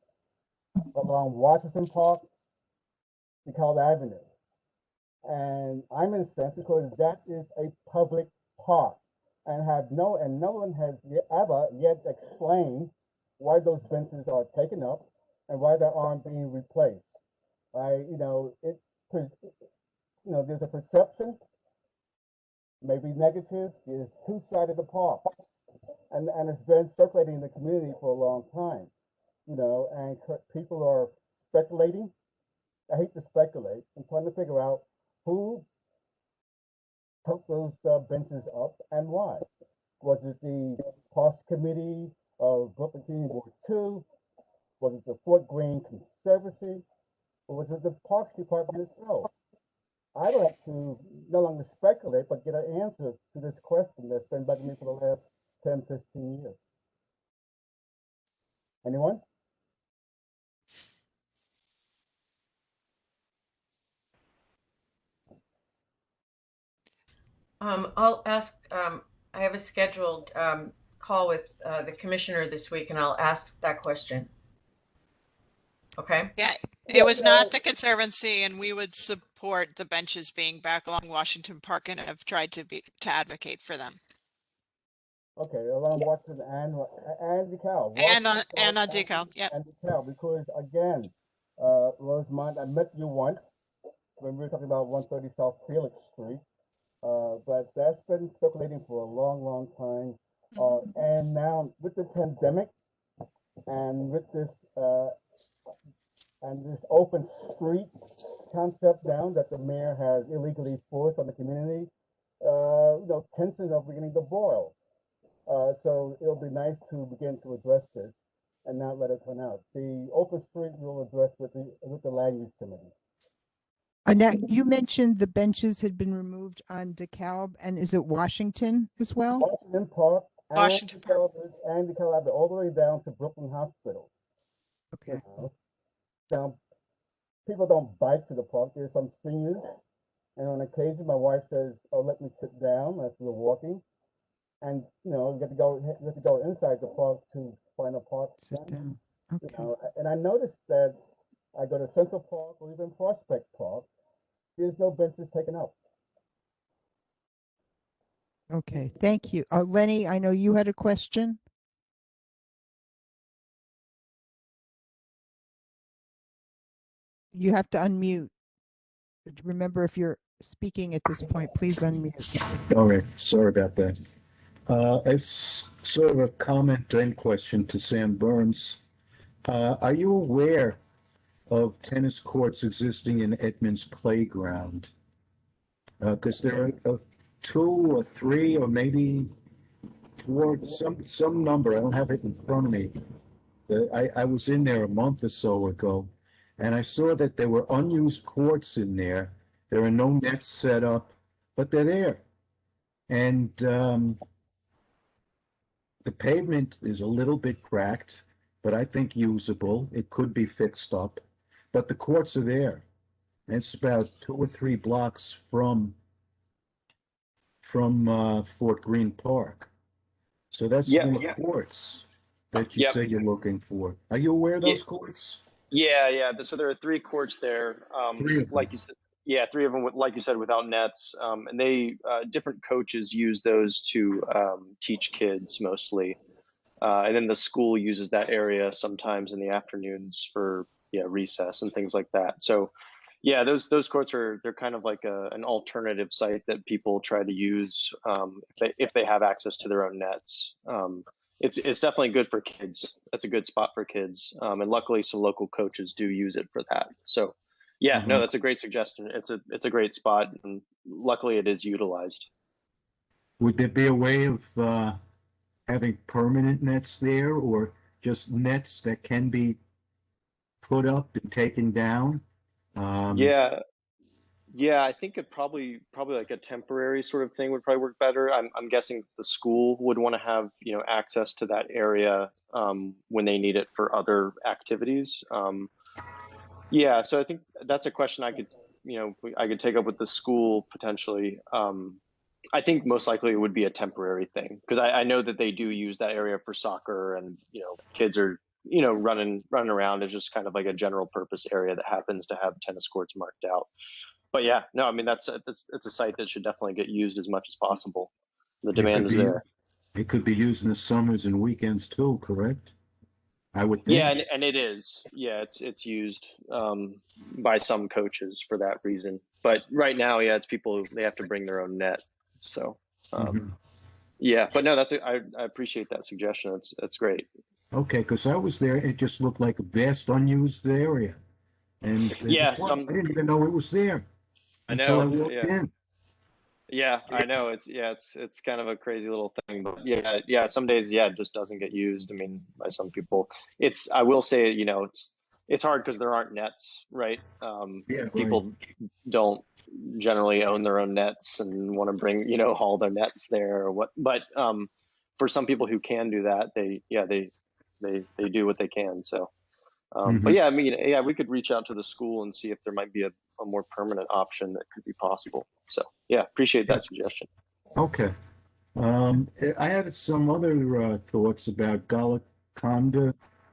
along Washington Park, DeKalb Avenue. And I'm incensed because that is a public park and no one has ever yet explained why those benches are taken up and why they aren't being replaced. There's a perception, maybe negative. There's two sides of the park. and it's been circulating in the community for a long time, you know, and people are speculating. I hate to speculate. I'm trying to figure out who took those benches up and why. Was it the Parks Committee of Brooklyn Community Board 2? Was it the Fort Greene Conservancy? Or was it the Parks Department itself? I would like to no longer speculate, but get an answer to this question that's been bugging me for the last 10, 15 years. Anyone? I'll ask, I have a scheduled call with the commissioner this week, and I'll ask that question. Okay? Yeah, it was not the Conservancy, and we would support the benches being back along Washington Park and have tried to advocate for them. Okay, along Washington and DeKalb. And on DeKalb, yeah. And DeKalb, because again, Rosemont, I met you once when we were talking about 130 South Felix Street, but that's been circulating for a long, long time. And now with the pandemic and with this open street concept down that the mayor has illegally forced on the community, you know, tensions are beginning to boil. So it'll be nice to begin to address this and not let it turn out. The open street we'll address with the land use committee. Annette, you mentioned the benches had been removed on DeKalb, and is it Washington as well? Washington Park Washington Park and DeKalb, all the way down to Brooklyn Hospital. Okay. You know? Now, people don't bike to the park. There's some seniors, and on occasion, my wife says, "Oh, let me sit down," as we're walking. And you know, you have to go inside the park to find a park. Sit down. Okay. You know, and I noticed that I go to Central Park or even Prospect Park, there's no benches taken up. Okay, thank you. Lenny, I know you had a question. You have to unmute. Remember, if you're speaking at this point, please unmute. All right, sorry about that. It's sort of a comment and question to Sam Burns. Are you aware of tennis courts existing in Edmonds Playground? Because there are 2 or 3 or maybe 4, some number, I don't have it in front of me. I was in there a month or so ago, and I saw that there were unused courts in there. There are no nets set up, but they're there. And the pavement is a little bit cracked, but I think usable. It could be fixed up, but the courts are there. And it's about 2 or 3 blocks from Fort Greene Park. So that's the courts that you say you're looking for. Are you aware of those courts? Yeah. So there are 3 courts there. 3 of them. Like you said, yeah, 3 of them, like you said, without nets. And they different coaches use those to teach kids mostly. And then the school uses that area sometimes in the afternoons for recess and things like that. So yeah, those courts they're kind of like an alternative site that people try to use if they have access to their own nets. It's definitely good for kids. That's a good spot for kids. And luckily some local coaches do use it for that. So yeah, no, that's a great suggestion. It's a great spot, and luckily it is utilized. Would there be a way of having permanent nets there, or just nets that can be put up and taken down? Yeah, I think it probably like a temporary sort of thing would probably work better. I'm guessing the school would want to have access to that area when they need it for other activities. Yeah, so I think that's a question I could take up with the school potentially. I think most likely it would be a temporary thing, because I know that they do use that area for soccer, and kids are running around. It's just kind of like a general purpose area that happens to have tennis courts marked out. But yeah, no, I mean it's a site that should definitely get used as much as possible. The demand is there. It could be used in the summers and weekends too, correct? I would think. Yeah, and it is. Yeah, it's used by some coaches for that reason. But right now, yeah, it's people, they have to bring their own net. So Yeah, but no, I appreciate that suggestion. That's great. Okay, because I was there, it just looked like a vast unused area. And it Yeah, just was. I didn't even know it was there I until I know. walked Yeah. in. Yeah, I know. It's kind of a crazy little thing, but yeah. Some days, it just doesn't get used. I mean, by some people. I will say, it's hard because there aren't nets, right? People don't generally own their own nets and want to bring, haul their nets there or what. But for some people who can do that, they do what they can. So, but yeah, I mean, we could reach out to the school and see if there might be a more permanent option that could be possible. So yeah, appreciate that suggestion. Okay. I had some other thoughts about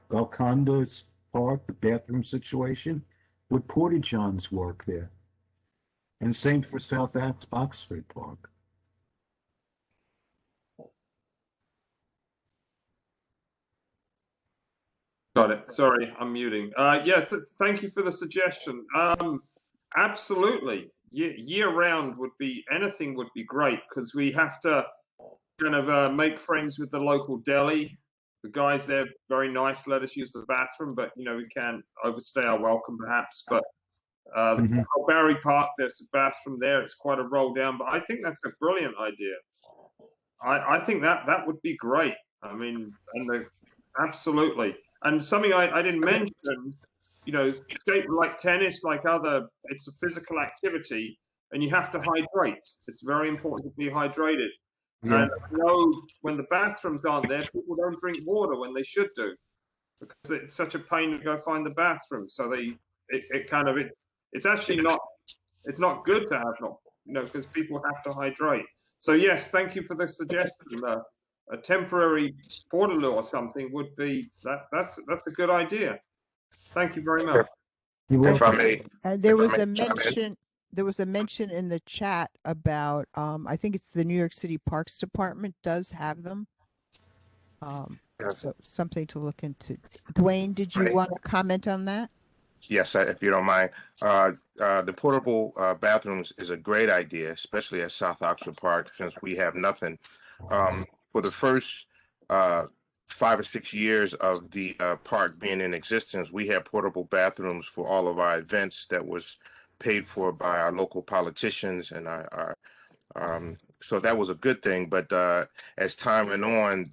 Golconda's Park, the bathroom situation. Would Porta Johns work there? And same for South Oxford Park. Got it. Sorry, I'm muting. Thank you for the suggestion. Absolutely. Year round anything would be great, because we have to kind of make friends with the local deli. The guys there, very nice, let us use the bathroom, but we can't overstay our welcome perhaps. But Barry Park, there's a bathroom there. It's quite a roll down, but I think that's a brilliant idea. I think that would be great. I mean, absolutely. And something I didn't mention, skate like tennis, it's a physical activity, and you have to hydrate. It's very important to be hydrated. Yeah. And I know when the bathrooms aren't there, people don't drink water when they should do, because it's such a pain to go find the bathroom. So it's actually not, it's not good to have because people have to hydrate. So yes, thank you for the suggestion. A temporary portaloo or something would be that's a good idea. Thank you very much. If I may, there was a mention in the chat about I think it's the New York City Parks Department does have them. So something to look into. Dwayne, did you want to comment on that? Yes, if you don't mind. The portable bathrooms is a great idea, especially at South Oxford Park, since we have nothing. For the first 5 or 6 years of the park being in existence, we had portable bathrooms for all of our events that was paid for by our local politicians and our so that was a good thing. But as time went on,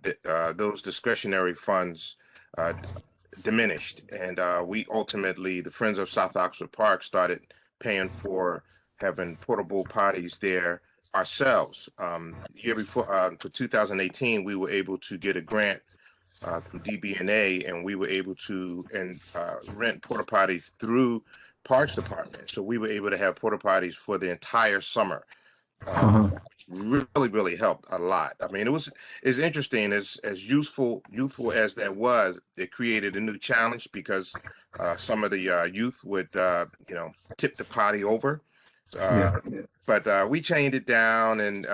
those discretionary funds diminished, and we ultimately, the Friends of South Oxford Park, started paying for having portable potties there ourselves. Year before, for 2018, we were able to get a grant through DB&A, and we were able to rent porta potties through Parks Department. So we were able to have porta potties for the entire summer. Really helped a lot. I mean, it's interesting, as youthful as that was, it created a new challenge, because some of the youth would tip the potty over. But we chained it down, and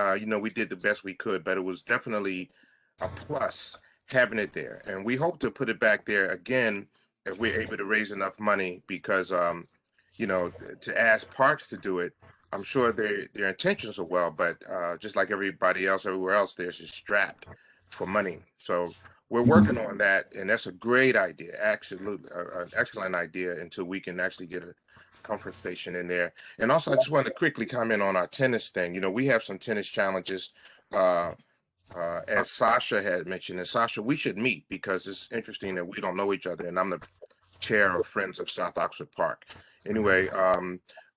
we did the best we could. But it was definitely a plus having it there, and we hope to put it back there again if we're able to raise enough money, because to ask parks to do it, I'm sure their intentions are well, but just like everybody else, everywhere else, they're just strapped for money. So we're working on that, and that's a great idea, absolutely, an excellent idea, until we can actually get a comfort station in there. And also, I just wanted to quickly comment on our tennis thing. We have some tennis challenges, as Sasha had mentioned. And Sasha, we should meet, because it's interesting that we don't know each other, and I'm the chair of Friends of South Oxford Park. Anyway,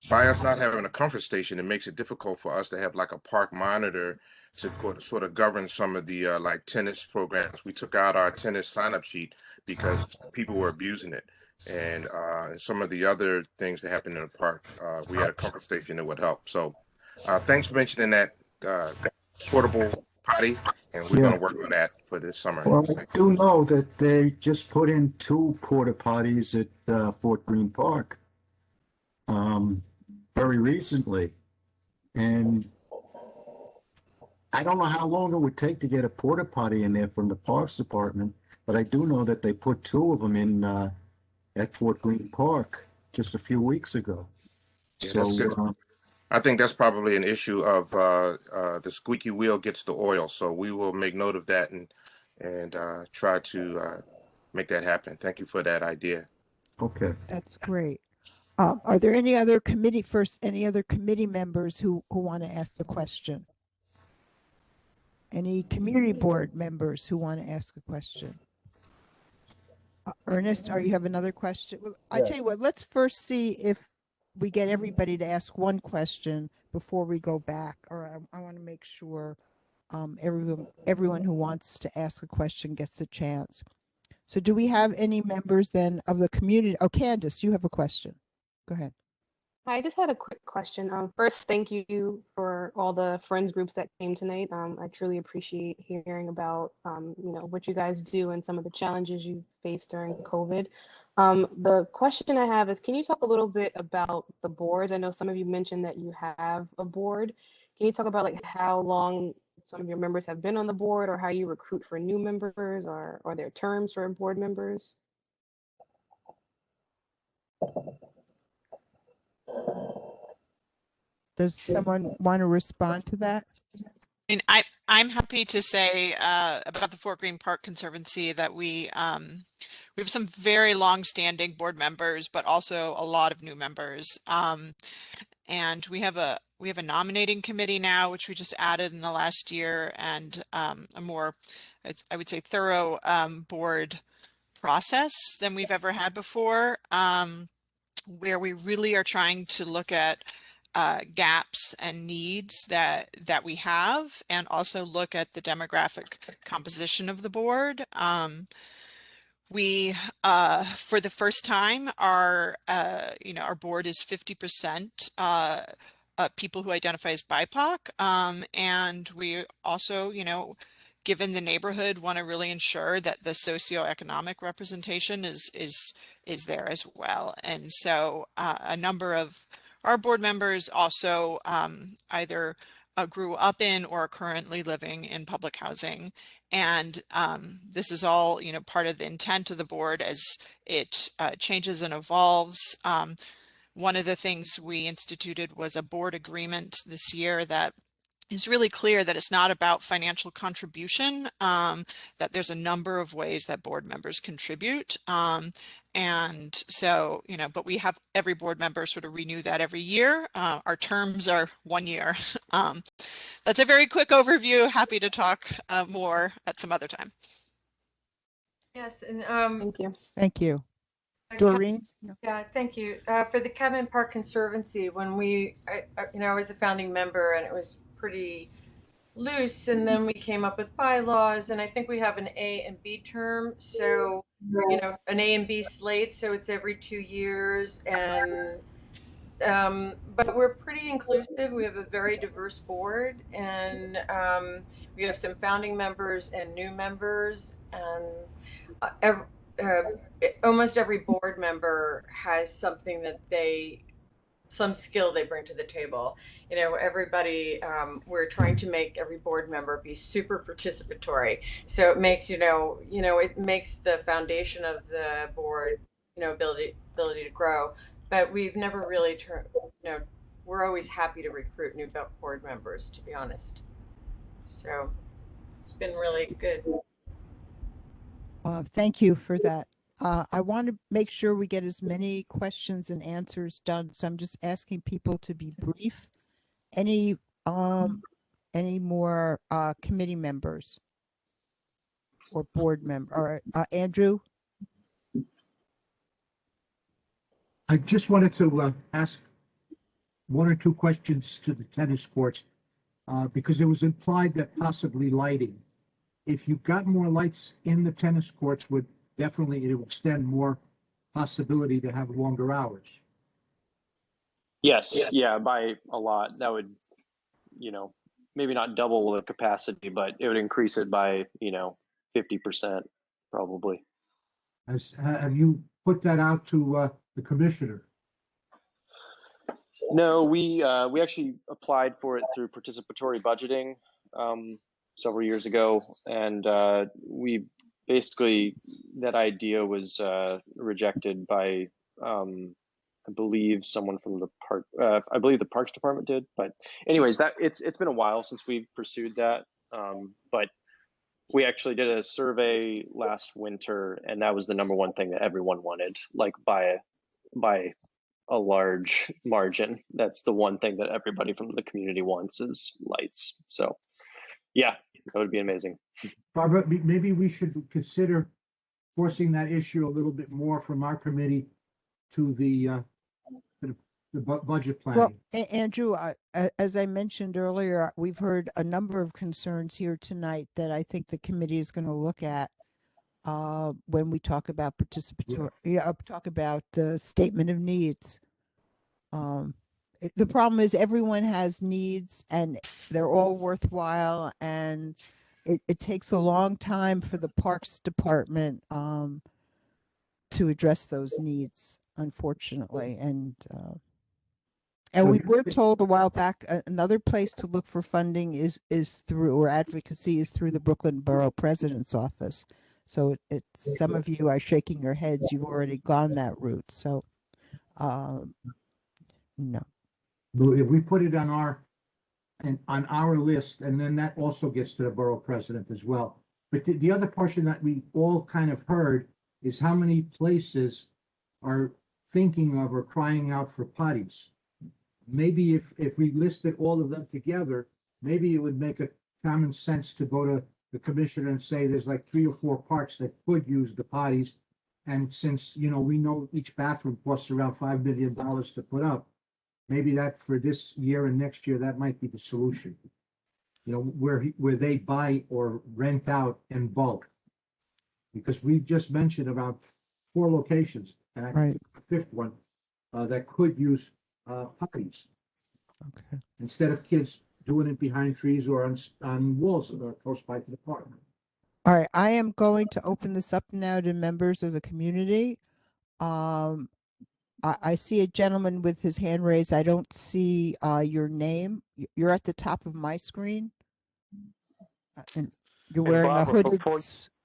by us not having a comfort station, it makes it difficult for us to have like a park monitor to sort of govern some of the like tennis programs. We took out our tennis sign-up sheet because people were abusing it, and some of the other things that happened in the park. We had a comfort station that would help. So thanks for mentioning that portable potty, and we're going to work on that for this summer. Well, I do know that they just put in 2 porta potties at Fort Greene Park very recently, and I don't know how long it would take to get a porta potty in there from the Parks Department, but I do know that they put 2 of them in at Fort Greene Park just a few weeks ago. Yeah, So I think that's probably an issue of the squeaky wheel gets the oil. So we will make note of that and try to make that happen. Thank you for that idea. Okay. That's great. Are there any other committee members who want to ask the question? Any community board members who want to ask a question? Ernest, you have another question? Well, I tell you what, let's first see if we get everybody to ask one question before we go back. Or I want to make sure everyone who wants to ask a question gets a chance. So do we have any members then of the community? Oh, Candace, you have a question. Go ahead. I just had a quick question. First, thank you for all the friends groups that came tonight. I truly appreciate hearing about, what you guys do and some of the challenges you faced during COVID. The question I have is, can you talk a little bit about the boards? I know some of you mentioned that you have a board. Can you talk about like how long some of your members have been on the board, or how you recruit for new members, or are there terms for board members? Does someone want to respond to that? And I'm happy to say about the Fort Greene Park Conservancy that we have some very long-standing board members, but also a lot of new members. And we have a nominating committee now, which we just added in the last year, and a more, I would say, thorough board process than we've ever had before, where we really are trying to look at gaps and needs that we have, and also look at the demographic composition of the board. We, for the first time, our board is 50% people who identify as BIPOC, and we also, given the neighborhood, want to really ensure that the socioeconomic representation is there as well. And so a number of our board members also either grew up in or are currently living in public housing. And this is all, part of the intent of the board as it changes and evolves. One of the things we instituted was a board agreement this year that is really clear that it's not about financial contribution, that there's a number of ways that board members contribute. And so, but we have every board member sort of renew that every year. Our terms are 1 year. That's a very quick overview. Happy to talk more at some other time. Yes, and thank you. Thank you. Doreen? Yeah, thank you. For the Cadman Park Conservancy, when I was a founding member, and it was pretty loose, and then we came up with bylaws, and I think we have an A and B term, so an A and B slate, so it's every 2 years, and but we're pretty inclusive. We have a very diverse board, and we have some founding members and new members, and almost every board member has something that some skill they bring to the table. Everybody, we're trying to make every board member be super participatory. So it makes, it makes the foundation of the board, ability to grow. But we've never really we're always happy to recruit new board members, to be honest. So it's been really good. Thank you for that. I want to make sure we get as many questions and answers done. So I'm just asking people to be brief. Any more committee members or board member? Or Andrew? I just wanted to ask one or two questions to the tennis courts because it was implied that possibly lighting. If you got more lights in the tennis courts, it would extend more possibility to have longer hours. Yes, yeah, by a lot. That would, maybe not double the capacity, but it would increase it by, 50% probably. Have you put that out to the commissioner? No, we actually applied for it through participatory budgeting several years ago, and we basically, that idea was rejected by I believe someone from the park, I believe the Parks Department did. But anyways, that it's been a while since we've pursued that. But we actually did a survey last winter, and that was the number one thing that everyone wanted, like by a large margin. That's the one thing that everybody from the community wants is lights. So yeah, that would be amazing. Barbara, maybe we should consider forcing that issue a little bit more from our committee to the budget planning. Well, Andrew, as I mentioned earlier, we've heard a number of concerns here tonight that I think the committee is going to look at when we talk about participatory, talk about the statement of needs. The problem is everyone has needs and they're all worthwhile, and it takes a long time for the Parks Department to address those needs, unfortunately. And we were told a while back another place to look for funding is through, or advocacy is through, the Brooklyn Borough President's Office. So it's some of you are shaking your heads. You've already gone that route. So no. If we put it on our list, and then that also gets to the borough president as well. But the other portion that we all kind of heard is how many places are thinking of or crying out for potties. Maybe if we listed all of them together, maybe it would make a common sense to go to the commissioner and say there's like 3 or 4 parks that could use the potties. And since, we know each bathroom costs around $5 million to put up, maybe that for this year and next year, that might be the solution. Where they buy or rent out in bulk. Because we just mentioned about 4 locations, and I think the 5th one that could use potties. Okay. Instead of kids doing it behind trees or on walls close by to the park. All right, I am going to open this up now to members of the community. I see a gentleman with his hand raised. I don't see your name. You're at the top of my screen. And you're wearing Barbara, a hooded.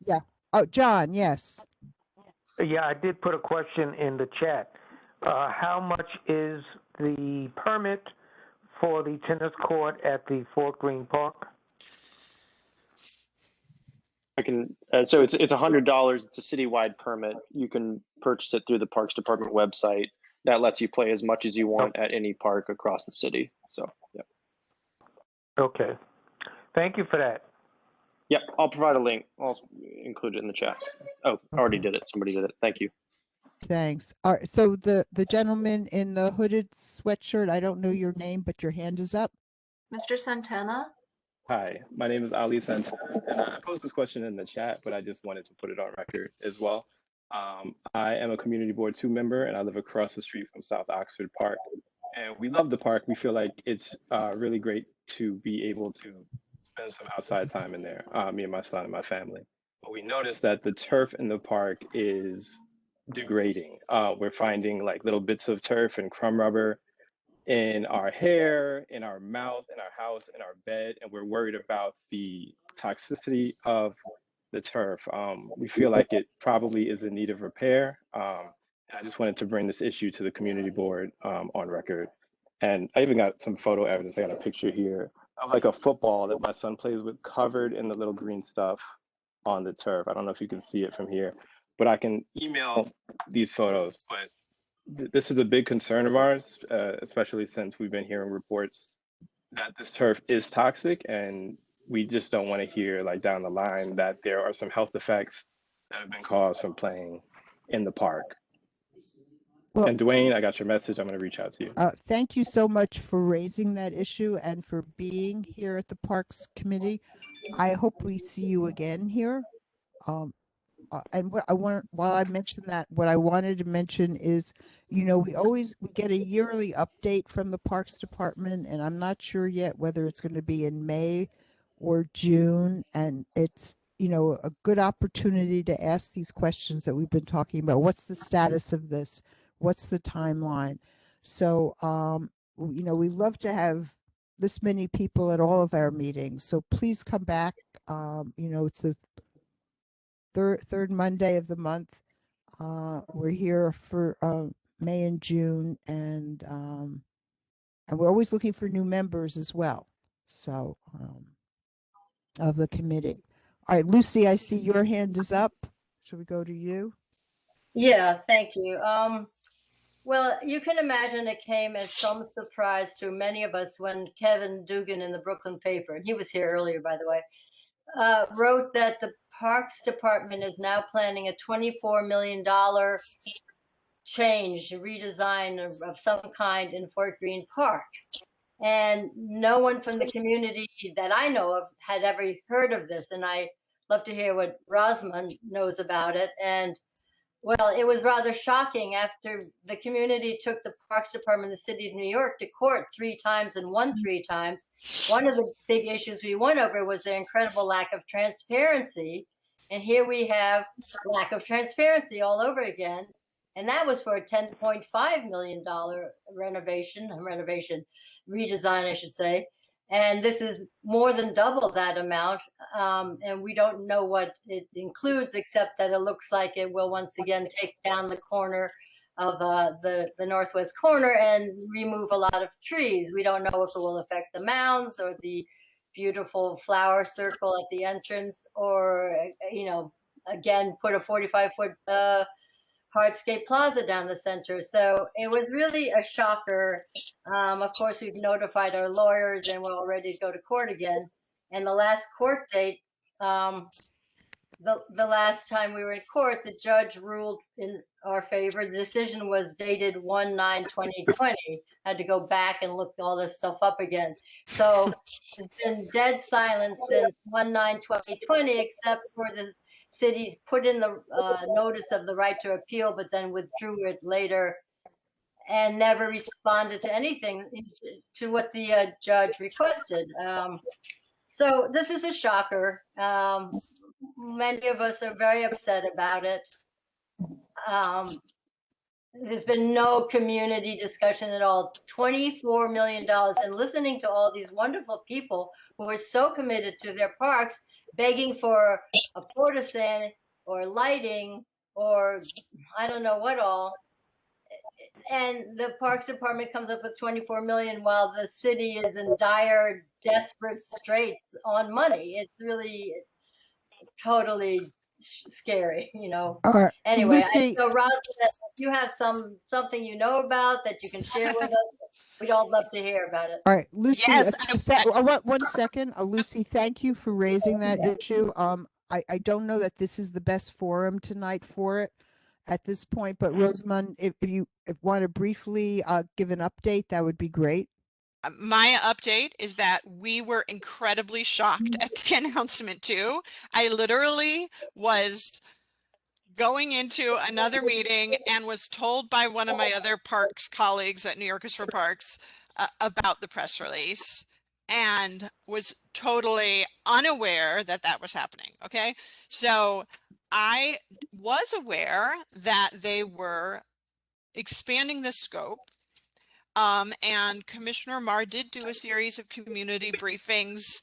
Yeah. Oh, John, yes. Yeah, I did put a question in the chat. How much is the permit for the tennis court at the Fort Greene Park? I can. So it's $100. It's a citywide permit. You can purchase it through the Parks Department website. That lets you play as much as you want at any park across the city. So yeah. Okay. Thank you for that. Yep, I'll provide a link. I'll include it in the chat. Oh, I already did it. Somebody did it. Thank you. Thanks. All right, so the gentleman in the hooded sweatshirt, I don't know your name, but your hand is up. Mr. Santana? Hi, my name is Ali Santana, and I posed this question in the chat, but I just wanted to put it on record as well. I am a Community Board 2 member, and I live across the street from South Oxford Park. And we love the park. We feel like it's really great to be able to spend some outside time in there, me and my son and my family. But we noticed that the turf in the park is degrading. We're finding like little bits of turf and crumb rubber in our hair, in our mouth, in our house, in our bed, and we're worried about the toxicity of the turf. We feel like it probably is in need of repair. I just wanted to bring this issue to the community board on record. And I even got some photo evidence. I got a picture here of like a football that my son plays with covered in the little green stuff on the turf. I don't know if you can see it from here, but I can email these photos. But this is a big concern of ours, especially since we've been hearing reports that this turf is toxic, and we just don't want to hear like down the line that there are some health effects that have been caused from playing in the park. Well, and Dwayne, I got your message. I'm going to reach out to you. Thank you so much for raising that issue and for being here at the Parks Committee. I hope we see you again here. And what I want, while I mentioned that, what I wanted to mention is, we get a yearly update from the Parks Department, and I'm not sure yet whether it's going to be in May or June. And it's, a good opportunity to ask these questions that we've been talking about. What's the status of this? What's the timeline? So, we love to have this many people at all of our meetings. So please come back. It's the third Monday of the month. We're here for May and June, and we're always looking for new members as well. So of the committee. All right, Lucy, I see your hand is up. Should we go to you? Yeah, thank you. Well, you can imagine it came as some surprise to many of us when Kevin Dugan in the Brooklyn paper, and he was here earlier, by the way, wrote that the Parks Department is now planning a $24 million change, redesign of some kind in Fort Greene Park. And no one from the community that I know of had ever heard of this. And I love to hear what Rosamund knows about it. And well, it was rather shocking after the community took the Parks Department of the City of New York to court 3 times and won 3 times. One of the big issues we won over was the incredible lack of transparency. And here we have lack of transparency all over again. And that was for a $10.5 million redesign, I should say. And this is more than double that amount. And we don't know what it includes, except that it looks like it will once again take down the corner of the northwest corner and remove a lot of trees. We don't know if it will affect the mounds or the beautiful flower circle at the entrance, or, you know, again, put a 45-foot hardscape plaza down the center. So it was really a shocker. Of course, we've notified our lawyers and we're all ready to go to court again. And the last court date, the last time we were in court, the judge ruled in our favor. The decision was dated 1/9/2020. Had to go back and look all this stuff up again. So it's been dead silence since 1/9/2020, except for the cities put in the notice of the right to appeal, but then withdrew it later and never responded to anything, to what the judge requested. So this is a shocker. Many of us are very upset about it. There's been no community discussion at all. $24 million, and listening to all these wonderful people who are so committed to their parks, begging for a porta stand or lighting or I don't know what all. And the Parks Department comes up with 24 million while the city is in dire, desperate straits on money. It's really totally scary, you know. Anyway, Lucy, so Roz, if you have something you know about that you can share with us, we'd all love to hear about it. all right, Lucy, Yes, one second. Lucy, thank you for raising that issue. I don't know that this is the best forum tonight for it at this point, but Rosamund, if you want to briefly give an update, that would be great. My update is that we were incredibly shocked at the announcement too. I literally was going into another meeting and was told by one of my other parks colleagues at New Yorkers for Parks about the press release, and was totally unaware that that was happening. Okay, so I was aware that they were expanding the scope. And Commissioner Marr did do a series of community briefings.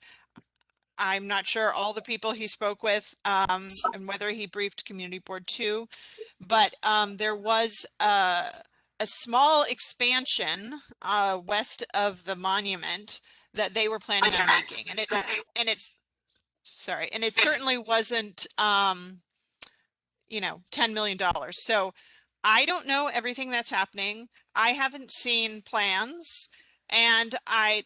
I'm not sure all the people he spoke with and whether he briefed Community Board too, but there was a small expansion west of the monument that they were planning on making, and it certainly wasn't you know, $10 million. So I don't know everything that's happening. I haven't seen plans, and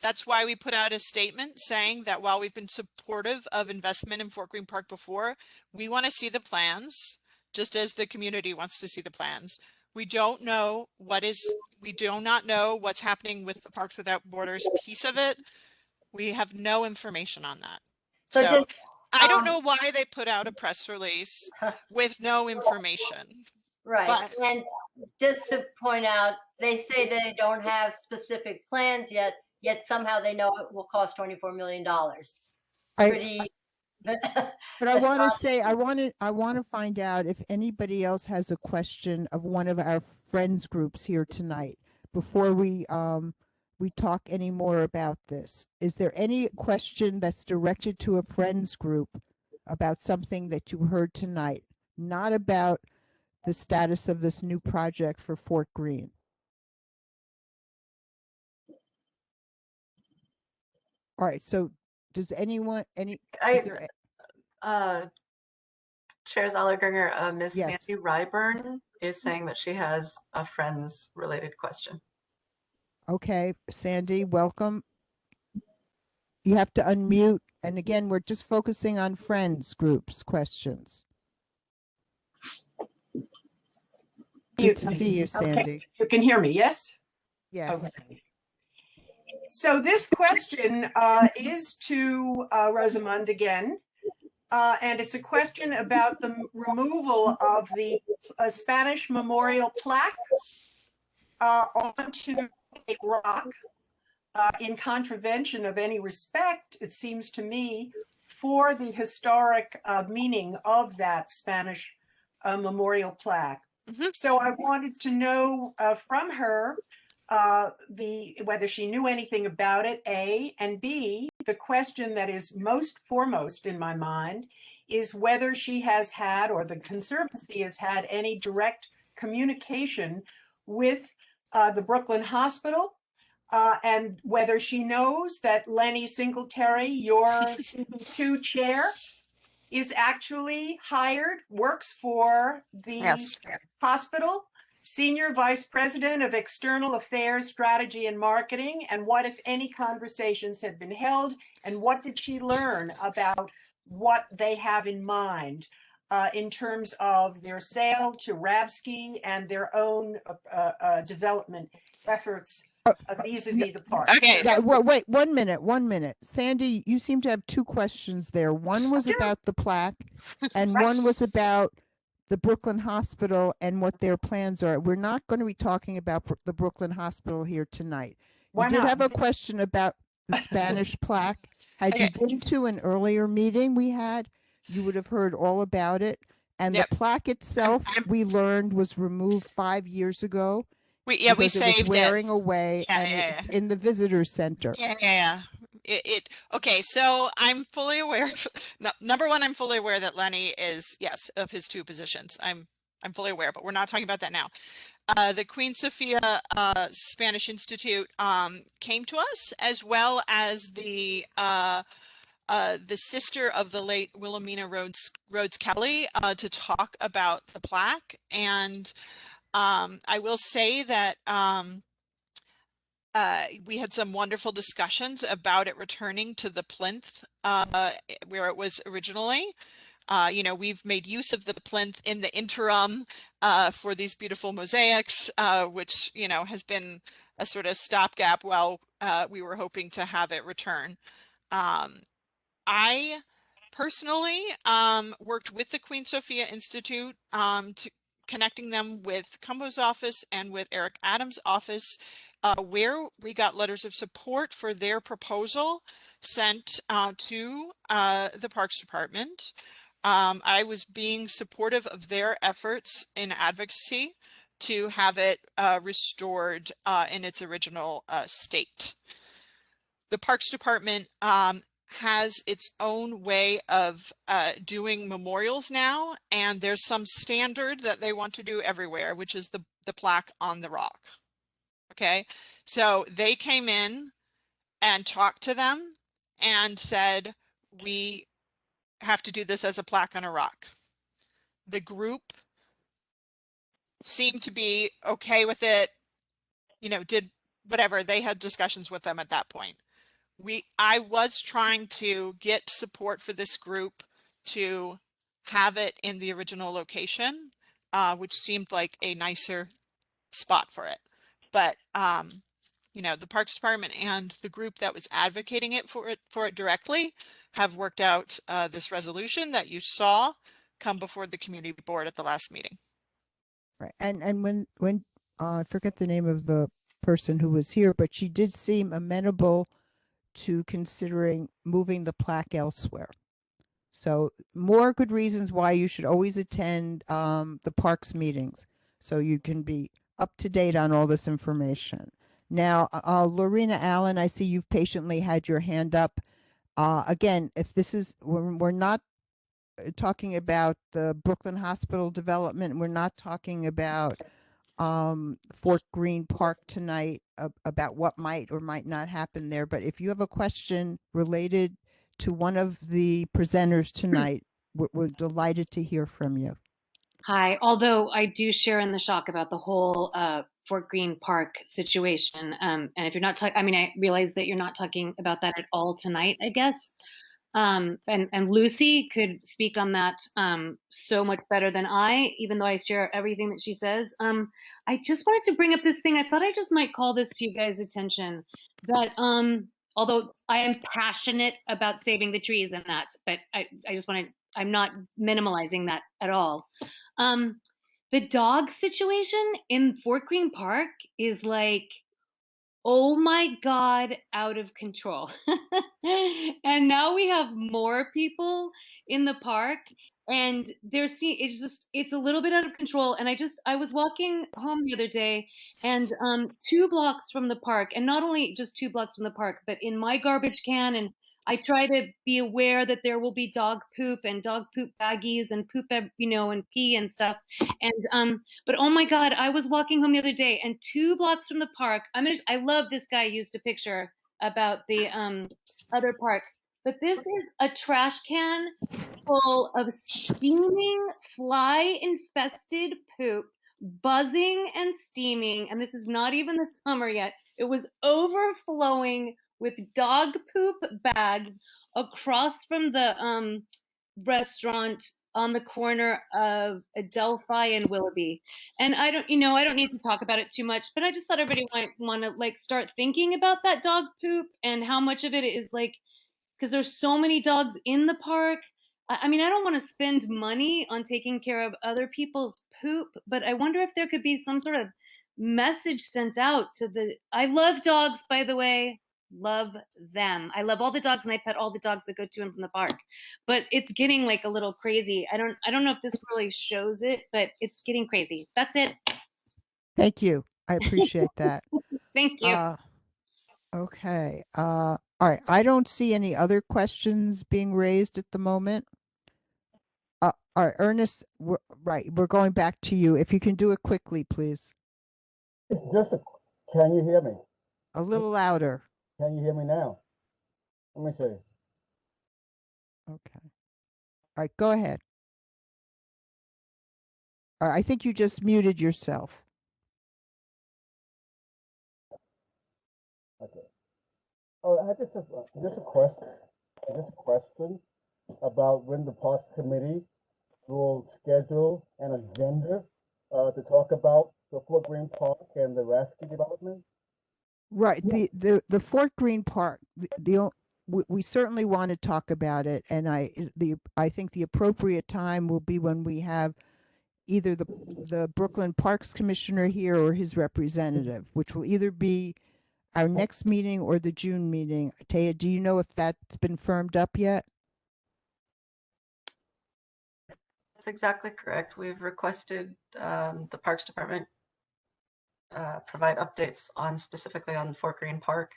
that's why we put out a statement saying that while we've been supportive of investment in Fort Greene Park before, we want to see the plans, just as the community wants to see the plans. We don't know we do not know what's happening with the Parks Without Borders piece of it. We have no information on that. So just, I don't know why they put out a press release with no information. Right. But, and just to point out, they say they don't have specific plans yet somehow they know it will cost $24 million. Pretty. But I want to say, I want to find out if anybody else has a question of one of our friends groups here tonight before we talk any more about this. Is there any question that's directed to a friends group about something that you heard tonight, not about the status of this new project for Fort Greene? All right, so does anyone, Chair Zollergringer, Ms. Yes. Sandy Ryburn is saying that she has a friends related question. Okay, Sandy, welcome. You have to unmute. And again, we're just focusing on friends groups questions. Good to see you, Sandy. Okay. You can hear me, yes? Yes. Okay. So this question is to Rosamund again. And it's a question about the removal of the Spanish memorial plaque onto a rock in contravention of any respect, it seems to me, for the historic meaning of that Spanish memorial plaque. So I wanted to know from her whether she knew anything about it, A, and B, the question that is most foremost in my mind is whether she has had, or the Conservancy has had, any direct communication with the Brooklyn Hospital, and whether she knows that Lenny Singletary, your CB2 chair, is actually hired, works for the hospital, Senior Vice President of External Affairs, Strategy and Marketing, and what, if any, conversations have been held, and what did she learn about what they have in mind in terms of their sale to Ravsky and their own development efforts vis-a-vis the park. Okay. Yeah, well, wait, 1 minute. Sandy, you seem to have two questions there. One was about the plaque and one was about the Brooklyn Hospital and what their plans are. We're not going to be talking about the Brooklyn Hospital here tonight. Why you did not? have a question about the Spanish plaque. Had you been to an earlier meeting we had, you would have heard all about it. And the plaque itself, we learned, was removed 5 years ago. We because it saved was wearing away, Yeah, and yeah, it's in the visitor center. Yeah. Okay, so I'm fully aware. Number one, I'm fully aware that Lenny is, yes, of his two positions. I'm fully aware, but we're not talking about that now. The Queen Sofia Spanish Institute came to us, as well as the sister of the late Wilhelmina Rhodes Kelly, to talk about the plaque. And I will say that we had some wonderful discussions about it returning to the plinth where it was originally. We've made use of the plinth in the interim for these beautiful mosaics, which, has been a sort of stopgap while we were hoping to have it return. I personally worked with the Queen Sofia Institute to connecting them with Cumbo's office and with Eric Adams' office, where we got letters of support for their proposal sent to the Parks Department. I was being supportive of their efforts in advocacy to have it restored in its original state. The Parks Department has its own way of doing memorials now, and there's some standard that they want to do everywhere, which is the plaque on the rock. Okay, so they came in and talked to them and said, we have to do this as a plaque on a rock. The group seemed to be okay with it, did whatever. They had discussions with them at that point. I was trying to get support for this group to have it in the original location, which seemed like a nicer spot for it. But the Parks Department and the group that was advocating for it directly have worked out this resolution that you saw come before the community board at the last meeting. Right. And when I forget the name of the person who was here, but she did seem amenable to considering moving the plaque elsewhere. So more good reasons why you should always attend the parks meetings, so you can be up to date on all this information. Now, Lorena Allen, I see you've patiently had your hand up. Again, if this is, we're not talking about the Brooklyn Hospital development. We're not talking about Fort Greene Park tonight, about what might or might not happen there. But if you have a question related to one of the presenters tonight, we're delighted to hear from you. Hi, although I do share in the shock about the whole Fort Greene Park situation. And if you're not talking, I mean, I realize that you're not talking about that at all tonight, I guess. And Lucy could speak on that so much better than I, even though I share everything that she says. I just wanted to bring up this thing. I thought I just might call this to you guys' attention, that although I am passionate about saving the trees and that, but I just want to, I'm not minimalizing that at all. The dog situation in Fort Greene Park is like, oh my God, out of control. And now we have more people in the park, and it's a little bit out of control. And I was walking home the other day, and 2 blocks from the park, and not only just 2 blocks from the park, but in my garbage can, and I try to be aware that there will be dog poop and dog poop baggies and poop, you know, and pee and stuff. And but oh my God, I was walking home the other day, and 2 blocks from the park, I love this guy used a picture about the other park, but this is a trash can full of steaming, fly-infested poop, buzzing and steaming, and this is not even the summer yet. It was overflowing with dog poop bags across from the restaurant on the corner of Adelphi and Willoughby. And I don't need to talk about it too much, but I just thought everybody might want to like start thinking about that dog poop and how much of it is like, because there's so many dogs in the park. I mean, I don't want to spend money on taking care of other people's poop, but I wonder if there could be some sort of message sent out to I love dogs, by the way. Love them. I love all the dogs, and I pet all the dogs that go to and from the park. But it's getting like a little crazy. I don't know if this really shows it, but it's getting crazy. That's it. Thank you. I appreciate that. Thank you. Okay. All right. I don't see any other questions being raised at the moment. All right, Ernest, right, we're going back to you. If you can do it quickly, please. Can you hear me? A little louder. Can you hear me now? Let me see. Okay. All right, go ahead. All right, I think you just muted yourself. Okay. Oh, I just a question about when the Parks Committee will schedule an agenda to talk about the Fort Greene Park and the rescue development. Right. The Fort Greene Park. We certainly want to talk about it, and I think the appropriate time will be when we have either the Brooklyn Parks Commissioner here or his representative, which will either be our next meeting or the June meeting. Taya, do you know if that's been firmed up yet? That's exactly correct. We've requested the Parks Department provide updates on specifically on Fort Greene Park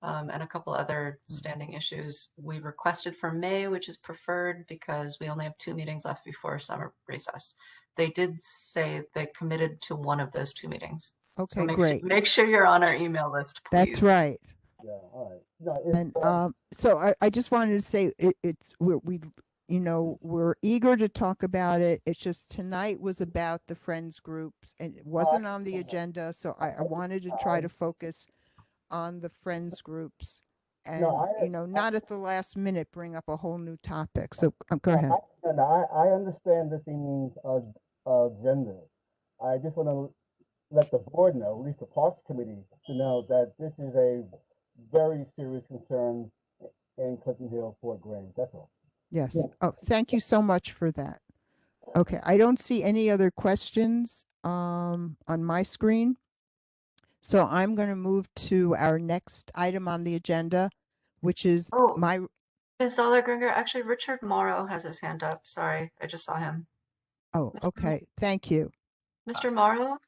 and a couple other standing issues. We requested for May, which is preferred because we only have 2 meetings left before summer recess. They did say they committed to one of those 2 meetings. Okay, so great. Make sure you're on our email list, please. That's right. Yeah, all right. No, And so I just wanted to say we're eager to talk about it. It's just tonight was about the Friends groups, and it wasn't on the agenda, so I wanted to try to focus on the Friends groups, and not at the last minute bring up a whole new topic. So go ahead. I understand this means agenda. I just want to let the board know, at least the Parks Committee, to know that this is a very serious concern in Clinton Hill, Fort Greene. That's all. Yes. Oh, thank you so much for that. Okay, I don't see any other questions on my screen. So I'm going to move to our next item on the agenda, which is Ms. Dollar-Gringer, actually, Richard Morrow has his hand up. Sorry, I just saw him. Oh, okay. Thank you. Mr. Morrow?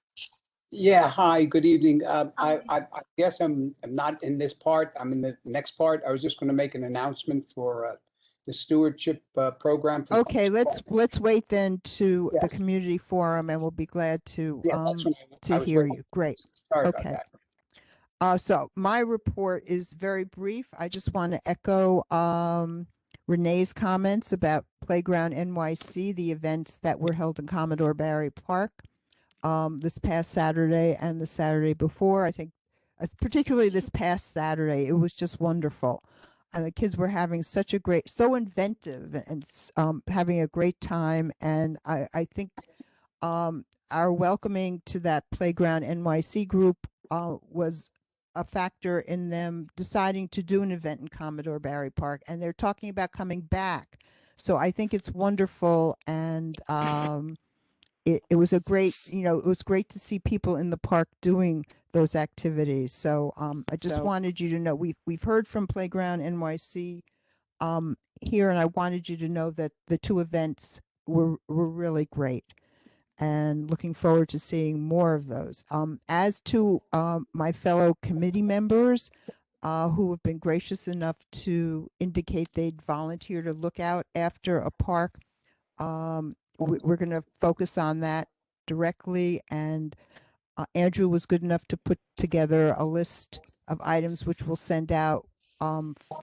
Yeah, hi, good evening. I guess I'm not in this part. I'm in the next part. I was just going to make an announcement for the stewardship program. For Okay, let's wait then to the community forum, and we'll be glad to I was hear waiting. you. Great. Sorry Okay. about that. So my report is very brief. I just want to echo Renee's comments about Playground NYC, the events that were held in Commodore Barry Park this past Saturday and the Saturday before. I think particularly this past Saturday, it was just wonderful. And the kids were having so inventive and having a great time. And I think our welcoming to that Playground NYC group was a factor in them deciding to do an event in Commodore Barry Park, and they're talking about coming back. So I think it's wonderful, and it was a great, it was great to see people in the park doing those activities. So I just wanted you to know we've heard from Playground NYC here, and I wanted you to know that the two events were really great, and looking forward to seeing more of those. As to my fellow committee members who have been gracious enough to indicate they'd volunteer to look out after a park, we're going to focus on that directly. And Andrew was good enough to put together a list of items which we'll send out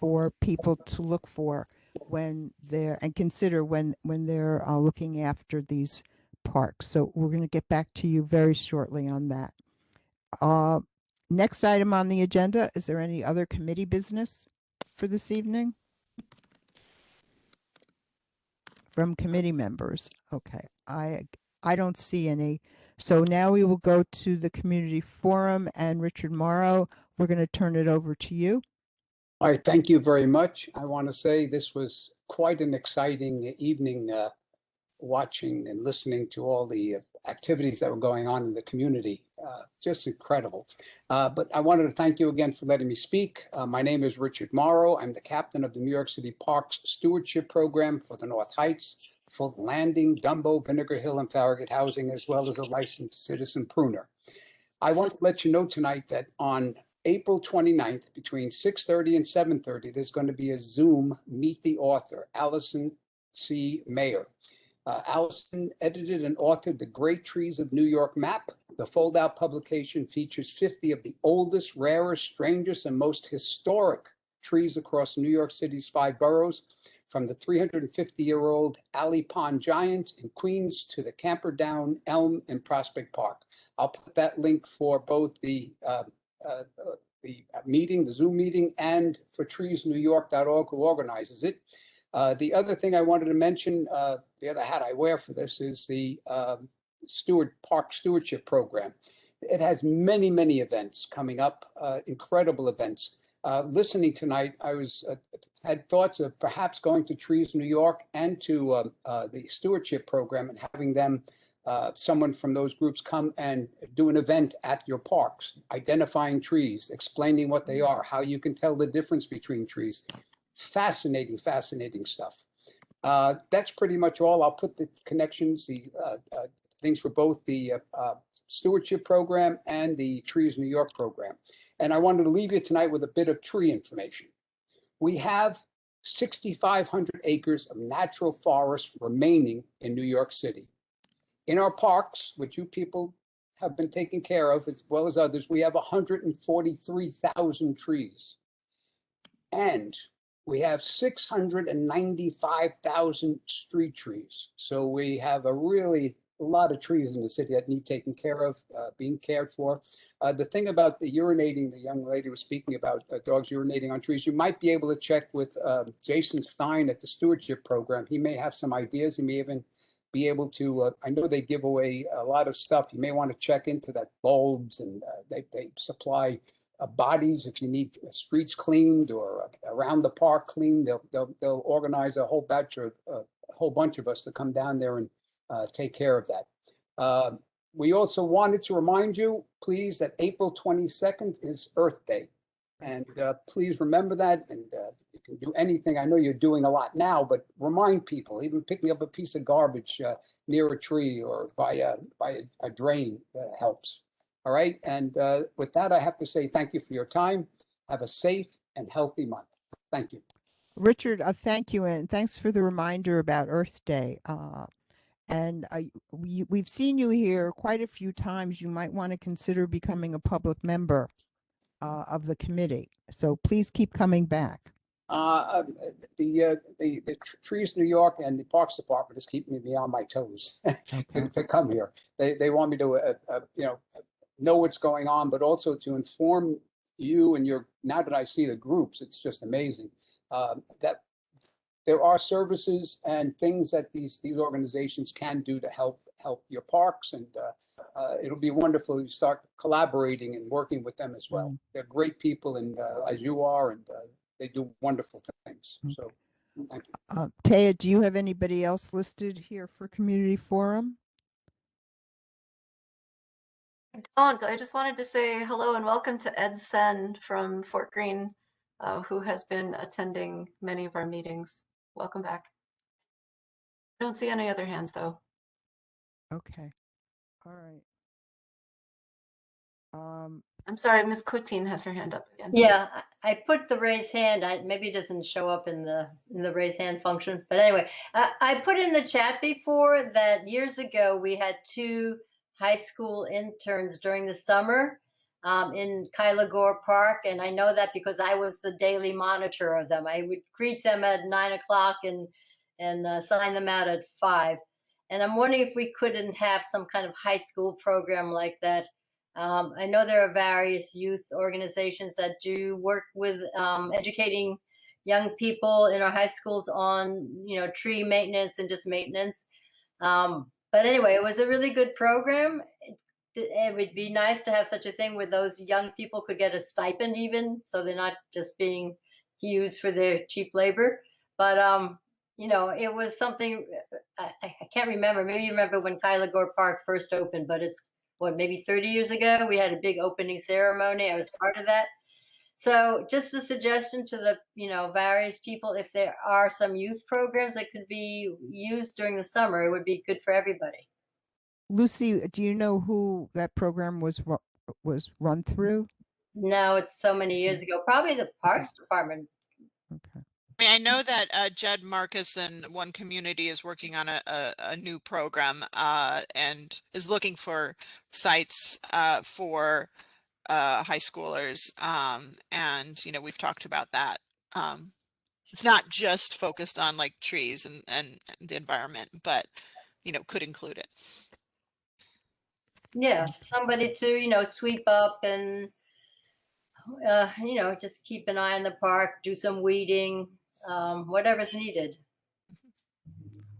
for people to look for when they're and consider when they're looking after these parks. So we're going to get back to you very shortly on that. Next item on the agenda, is there any other committee business for this evening from committee members? Okay, I don't see any. So now we will go to the community forum, and Richard Morrow, we're going to turn it over to you. All right, thank you very much. I want to say this was quite an exciting evening, watching and listening to all the activities that were going on in the community. Just incredible. But I wanted to thank you again for letting me speak. My name is Richard Morrow. I'm the captain of the New York City Parks Stewardship Program for the North Heights, Fulton Landing, Dumbo, Vinegar Hill, and Farragut Housing, as well as a licensed citizen pruner. I want to let you know tonight that on April 29th, between 6:30 and 7:30, there's going to be a Zoom Meet the Author, Allison C. Mayer. Allison edited and authored the Great Trees of New York map. The fold-out publication features 50 of the oldest, rarest, strangest, and most historic trees across New York City's 5 boroughs, from the 350-year-old Alley Pond Giant in Queens to the Camperdown Elm in Prospect Park. I'll put that link for both the meeting, the Zoom meeting, and for treesnewyork.org, who organizes it. The other thing I wanted to mention, the other hat I wear for this, is the Park Stewardship Program. It has many, many events coming up, incredible events. Listening tonight, I had thoughts of perhaps going to Trees New York and to the Stewardship Program and having them, someone from those groups come and do an event at your parks, identifying trees, explaining what they are, how you can tell the difference between trees. Fascinating, fascinating stuff. That's pretty much all. I'll put the connections, the things for both the Stewardship Program and the Trees New York program. And I wanted to leave you tonight with a bit of tree information. We have 6,500 acres of natural forest remaining in New York City. In our parks, which you people have been taking care of as well as others, we have 143,000 trees. And we have 695,000 street trees. So we have a lot of trees in the city that need taken care of, being cared for. The thing about the urinating, the young lady was speaking about dogs urinating on trees, you might be able to check with Jason Stein at the Stewardship Program. He may have some ideas. He may even be able to, I know they give away a lot of stuff. You may want to check into that, bulbs, and they supply bodies if you need streets cleaned or around the park cleaned. They'll organize a whole bunch of us to come down there and take care of that. We also wanted to remind you, please, that April 22nd is Earth Day. And please remember that, and you can do anything. I know you're doing a lot now, but remind people, even picking up a piece of garbage near a tree or by a drain helps. All right, and with that, I have to say thank you for your time. Have a safe and healthy month. Thank you. Richard, thank you, and thanks for the reminder about Earth Day. And we've seen you here quite a few times. You might want to consider becoming a public member of the committee. So please keep coming back. The Trees New York and the Parks Department is keeping me on my toes to come here. They want me to know what's going on, but also to inform you and your. Now that I see the groups, it's just amazing that there are services and things that these organizations can do to help your parks, and it'll be wonderful to start collaborating and working with them as well. They're great people, and as you are, and they do wonderful things. So, thank you. Taya, do you have anybody else listed here for community forum? I just wanted to say hello and welcome to Ed Sen from Fort Greene, who has been attending many of our meetings. Welcome back. I don't see any other hands though. Okay. All right. I'm sorry, Ms. Coutine has her hand up again. Yeah, I put the raise hand. Maybe it doesn't show up in the raise hand function. But anyway, I put in the chat before that years ago we had 2 high school interns during the summer in Gore Park, and I know that because I was the daily monitor of them. I would greet them at 9 o'clock and sign them out at 5. And I'm wondering if we couldn't have some kind of high school program like that. I know there are various youth organizations that do work with educating young people in our high schools on, tree maintenance and just maintenance. But anyway, it was a really good program. It would be nice to have such a thing where those young people could get a stipend even, so they're not just being used for their cheap labor. But, it was something, I can't remember. Maybe you remember when Gore Park first opened, but it's maybe 30 years ago, we had a big opening ceremony. I was part of that. So just a suggestion to the, various people, if there are some youth programs that could be used during the summer, it would be good for everybody. Lucy, do you know who that program was run through? No, it's so many years ago. Probably the Parks Department. Okay. I mean, I know that Jed Marcus and One Community is working on a new program and is looking for sites for high schoolers. And, we've talked about that. It's not just focused on like trees and the environment, but, could include it. Yeah, somebody to, sweep up and, just keep an eye on the park, do some weeding, whatever's needed.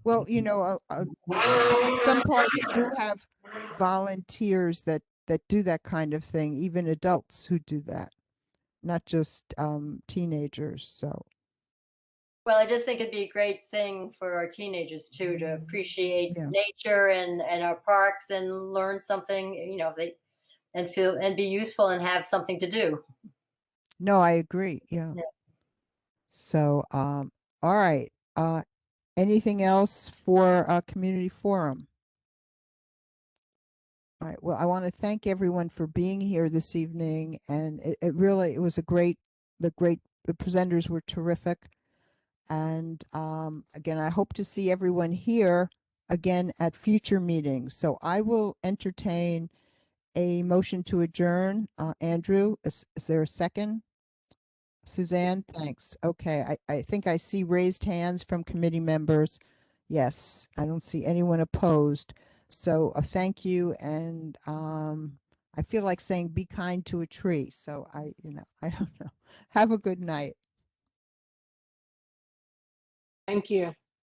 Well, some parks do have volunteers that do that kind of thing, even adults who do that, not just teenagers. So. Well, I just think it'd be a great thing for our teenagers too, to appreciate nature and our parks and learn something, and feel and be useful and have something to do. No, I agree. Yeah. So, all right. Anything else for community forum? All right. Well, I want to thank everyone for being here this evening, and it was the presenters were terrific. And again, I hope to see everyone here again at future meetings. So I will entertain a motion to adjourn. Andrew, is there a second? Suzanne, thanks. Okay, I think I see raised hands from committee members. Yes, I don't see anyone opposed. So thank you, and I feel like saying be kind to a tree. So I don't know. Have a good night. Thank you.